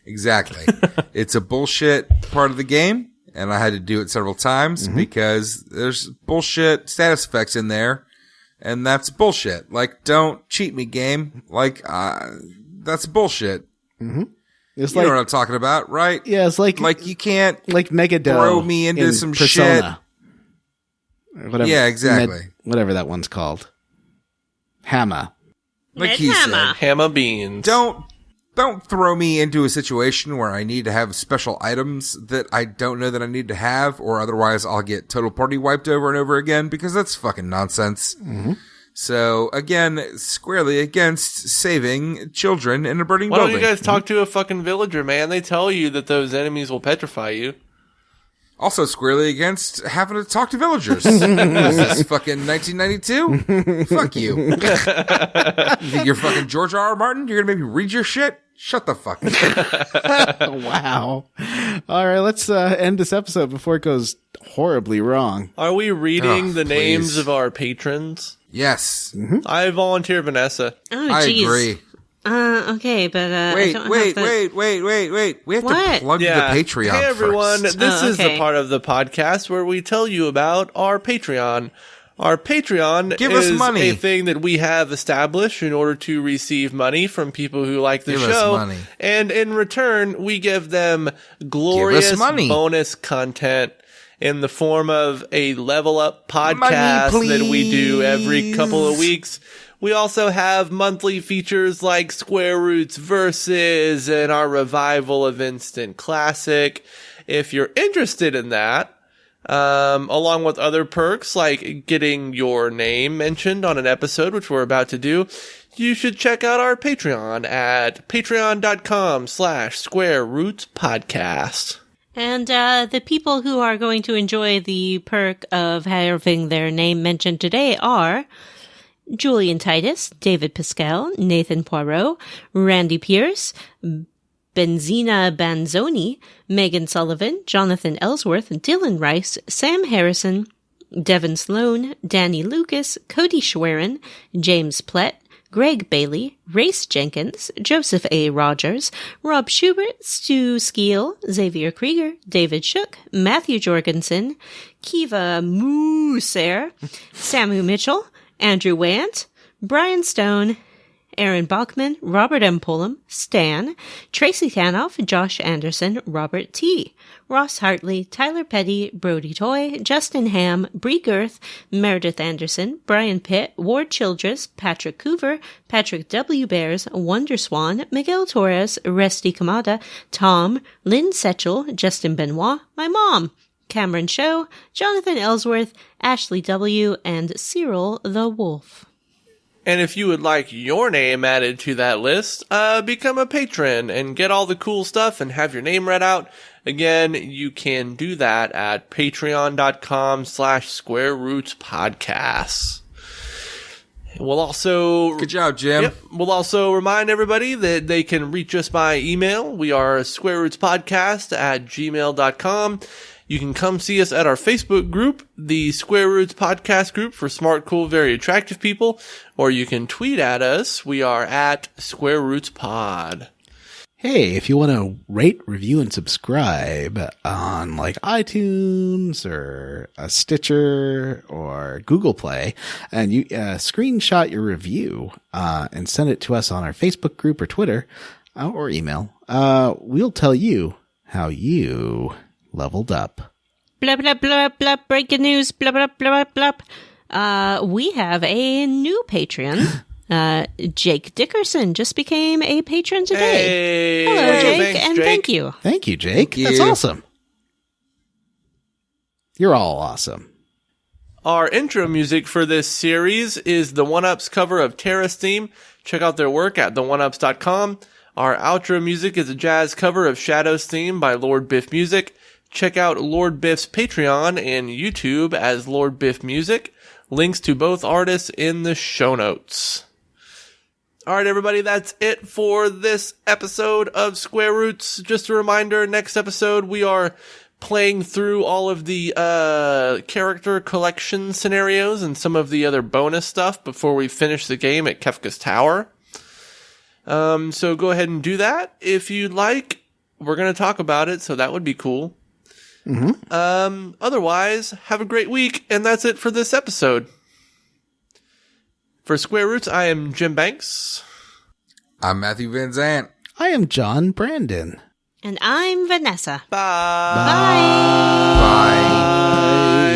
Exactly. It's a bullshit part of the game, and I had to do it several times because there's bullshit status effects in there, and that's bullshit. Like, don't cheat me, game. Like, that's bullshit. Mm-hmm. It's you know what I'm talking about, right? Yeah, it's like you can't like Megadome throw me into some Persona. shit. Whatever, yeah, exactly. Whatever that one's called. Hammer. Like he said, Hammer beans. Don't throw me into a situation where I need to have special items that I don't know that I need to have, or otherwise I'll get total party wiped over and over again, because that's fucking nonsense. Mm-hmm. So, again, squarely against saving children in a burning building. Why don't you guys talk to a fucking villager, man? They tell you that those enemies will petrify you. Also squarely against having to talk to villagers. Is this fucking 1992? Fuck you. You think you're fucking George R.R. Martin? You're gonna make me read your shit? Shut the fuck up. Wow. All right, let's end this episode before it goes horribly wrong. Are we reading the names of our patrons? Yes. Mm-hmm. I volunteer Vanessa. Oh, I geez. agree. Okay, but wait. I don't We have What? to plug the Patreon Hey, everyone. first. This is the okay. part of the podcast where we tell you about our Patreon. Our Patreon Give us is money. a thing that we have established in order to receive money from people who like the Give us show. money. And in return, we give them glorious money. bonus content in the form of a level up podcast Money, that we do every please. couple of weeks. We also have monthly features like Square Roots Versus and our revival of Instant Classic. If you're interested in that, along with other perks like getting your name mentioned on an episode, which we're about to do, you should check out our Patreon at patreon.com/Square Roots Podcast. And the people who are going to enjoy the perk of having their name mentioned today are Julian Titus, David Pascal, Nathan Poirot, Randy Pierce, Benzina Banzoni, Megan Sullivan, Jonathan Ellsworth, Dylan Rice, Sam Harrison, Devin Sloan, Danny Lucas, Cody Schwerin, James Plett, Greg Bailey, Race Jenkins, Joseph A. Rogers, Rob Schubert, Stu Skeel, Xavier Krieger, David Shook, Matthew Jorgensen, Kiva Mooser, Samu Mitchell, Andrew Want, Brian Stone, Aaron Bachman, Robert M. Pullum, Stan, Tracy Tanoff, Josh Anderson, Robert T., Ross Hartley, Tyler Petty, Brody Toy, Justin Ham, Bree Girth, Meredith Anderson, Brian Pitt, Ward Childress, Patrick Coover, Patrick W. Bears, Wonder Swan, Miguel Torres, Resty Kamada, Tom, Lynn Setchell, Justin Benoit, my mom, Cameron Show, Jonathan Ellsworth, Ashley W., and Cyril the Wolf. And if you would like your name added to that list, become a patron and get all the cool stuff and have your name read out. Again, you can do that at patreon.com/Square Roots Podcasts. We'll also... Good job, Jim. Yep. We'll also remind everybody that they can reach us by email. We are squarerootspodcast@gmail.com. You can come see us at our Facebook group, the Square Roots Podcast Group for smart, cool, very attractive people, or you can tweet at us. We are at Square Roots Pod. Hey, if you want to rate, review, and subscribe on like iTunes or a Stitcher or Google Play, and you screenshot your review and send it to us on our Facebook group or Twitter or email, we'll tell you how you leveled up. Blah, blah, blah, blah, breaking news, blah, blah, blah, blah. We have a new Patreon. Jake Dickerson just became a patron today. Hey. Hello, Jake, Thanks, and Jake. thank you. Thank you, Jake. Thank That's you. awesome. You're all awesome. Our intro music for this series is the 1UP's cover of Terra's theme. Check out their work at the1ups.com. Our outro music is a jazz cover of Shadow's theme by Lord Biff Music. Check out Lord Biff's Patreon and YouTube as Lord Biff Music. Links to both artists in the show notes. All right, everybody, that's it for this episode of Square Roots. Just a reminder, next episode we are playing through all of the character collection scenarios and some of the other bonus stuff before we finish the game at Kefka's Tower. So go ahead and do that if you'd like. We're going to talk about it, so that would be cool. Otherwise, have a great week, and that's it for this episode. For Square Roots, I am Jim Banks. I'm Matthew Van Zant. I am John Brandon. And I'm Vanessa. Bye. Bye.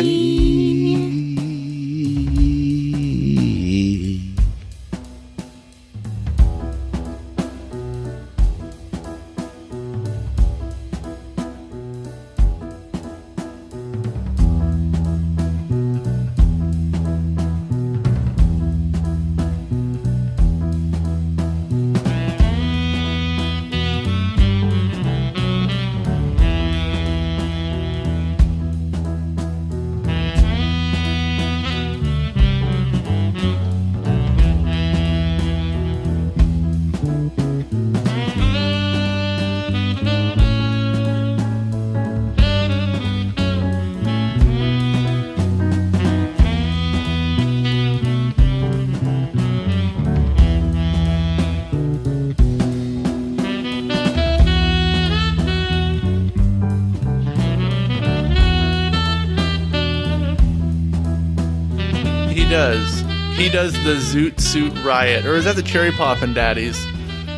He does the Zoot Suit Riot, or is that the Cherry Poppin' Daddies?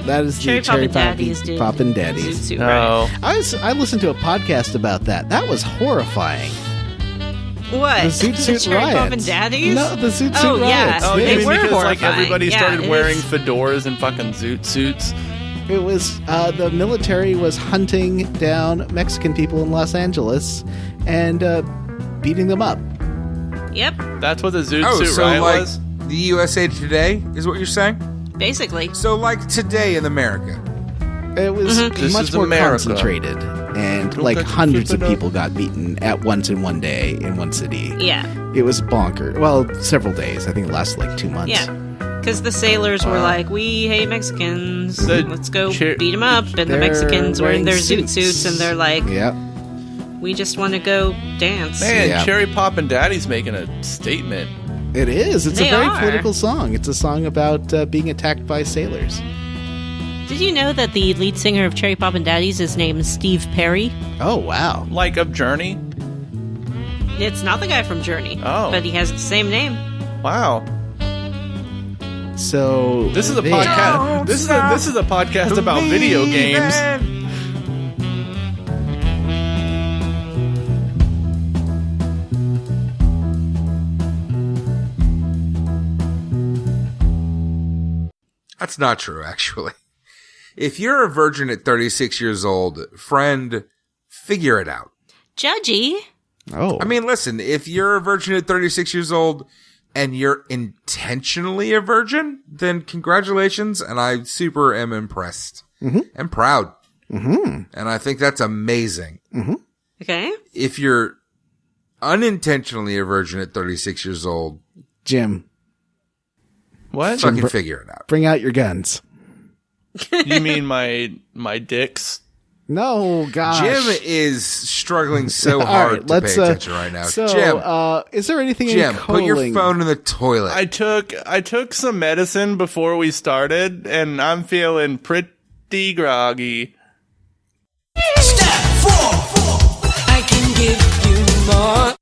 That is Cherry the Cherry Poppin' Daddies did Poppin' Daddies. Zoot Suit No. Riot. I listened to a podcast about that. That was horrifying. What? The Zoot Suit Cherry Riot. Poppin' Daddies? No, the Zoot Suit Oh, yeah. Riots. Oh, you They mean were because like horrifying. everybody Yeah, started it wearing was- fedoras and fucking zoot suits? It was the military was hunting down Mexican people in Los Angeles and beating them up. Yep, That's what the Zoot Oh, Suit so Riot like was? the USA Today is what you're saying? basically. So like today in America. It was This much is more America. concentrated, and like hundreds of people got beaten at once in one day in one city. Yeah, It was bonkers. Well, several days. I think it lasted like 2 months. yeah. Because the sailors were like, we hate Mexicans. The Let's go Cher- beat them up. And the They're Mexicans were in wearing their zoot suits. suits, and they're like, Yep. we just want to go dance. Man, Yeah. Cherry Poppin' Daddy's making a statement. It is. It's They a very are. political song. It's a song about being attacked by sailors. Did you know that the lead singer of Cherry Poppin' Daddies is named Steve Perry? Oh, wow. Like of Journey? It's not the guy from Journey. Oh. But he has the same name. Wow. So This is a they- podcast. This is a podcast about video games. That's not true, actually. If you're a virgin at 36 years old, friend, figure it out. Judgy. Oh. I mean, listen, if you're a virgin at 36 years old and you're intentionally a virgin, then congratulations, and I super am impressed and proud. And I think that's amazing. Okay. If you're unintentionally a virgin at 36 years old, Jim, What? fucking figure it out. bring out your guns. You mean my dicks? No, gosh. Jim is struggling so All hard right, to let's, pay attention right now. So, Jim, is there anything Jim, in put your Coling? phone in the toilet. I took some medicine before we started, and I'm feeling pretty groggy. Step 4. I can give you more.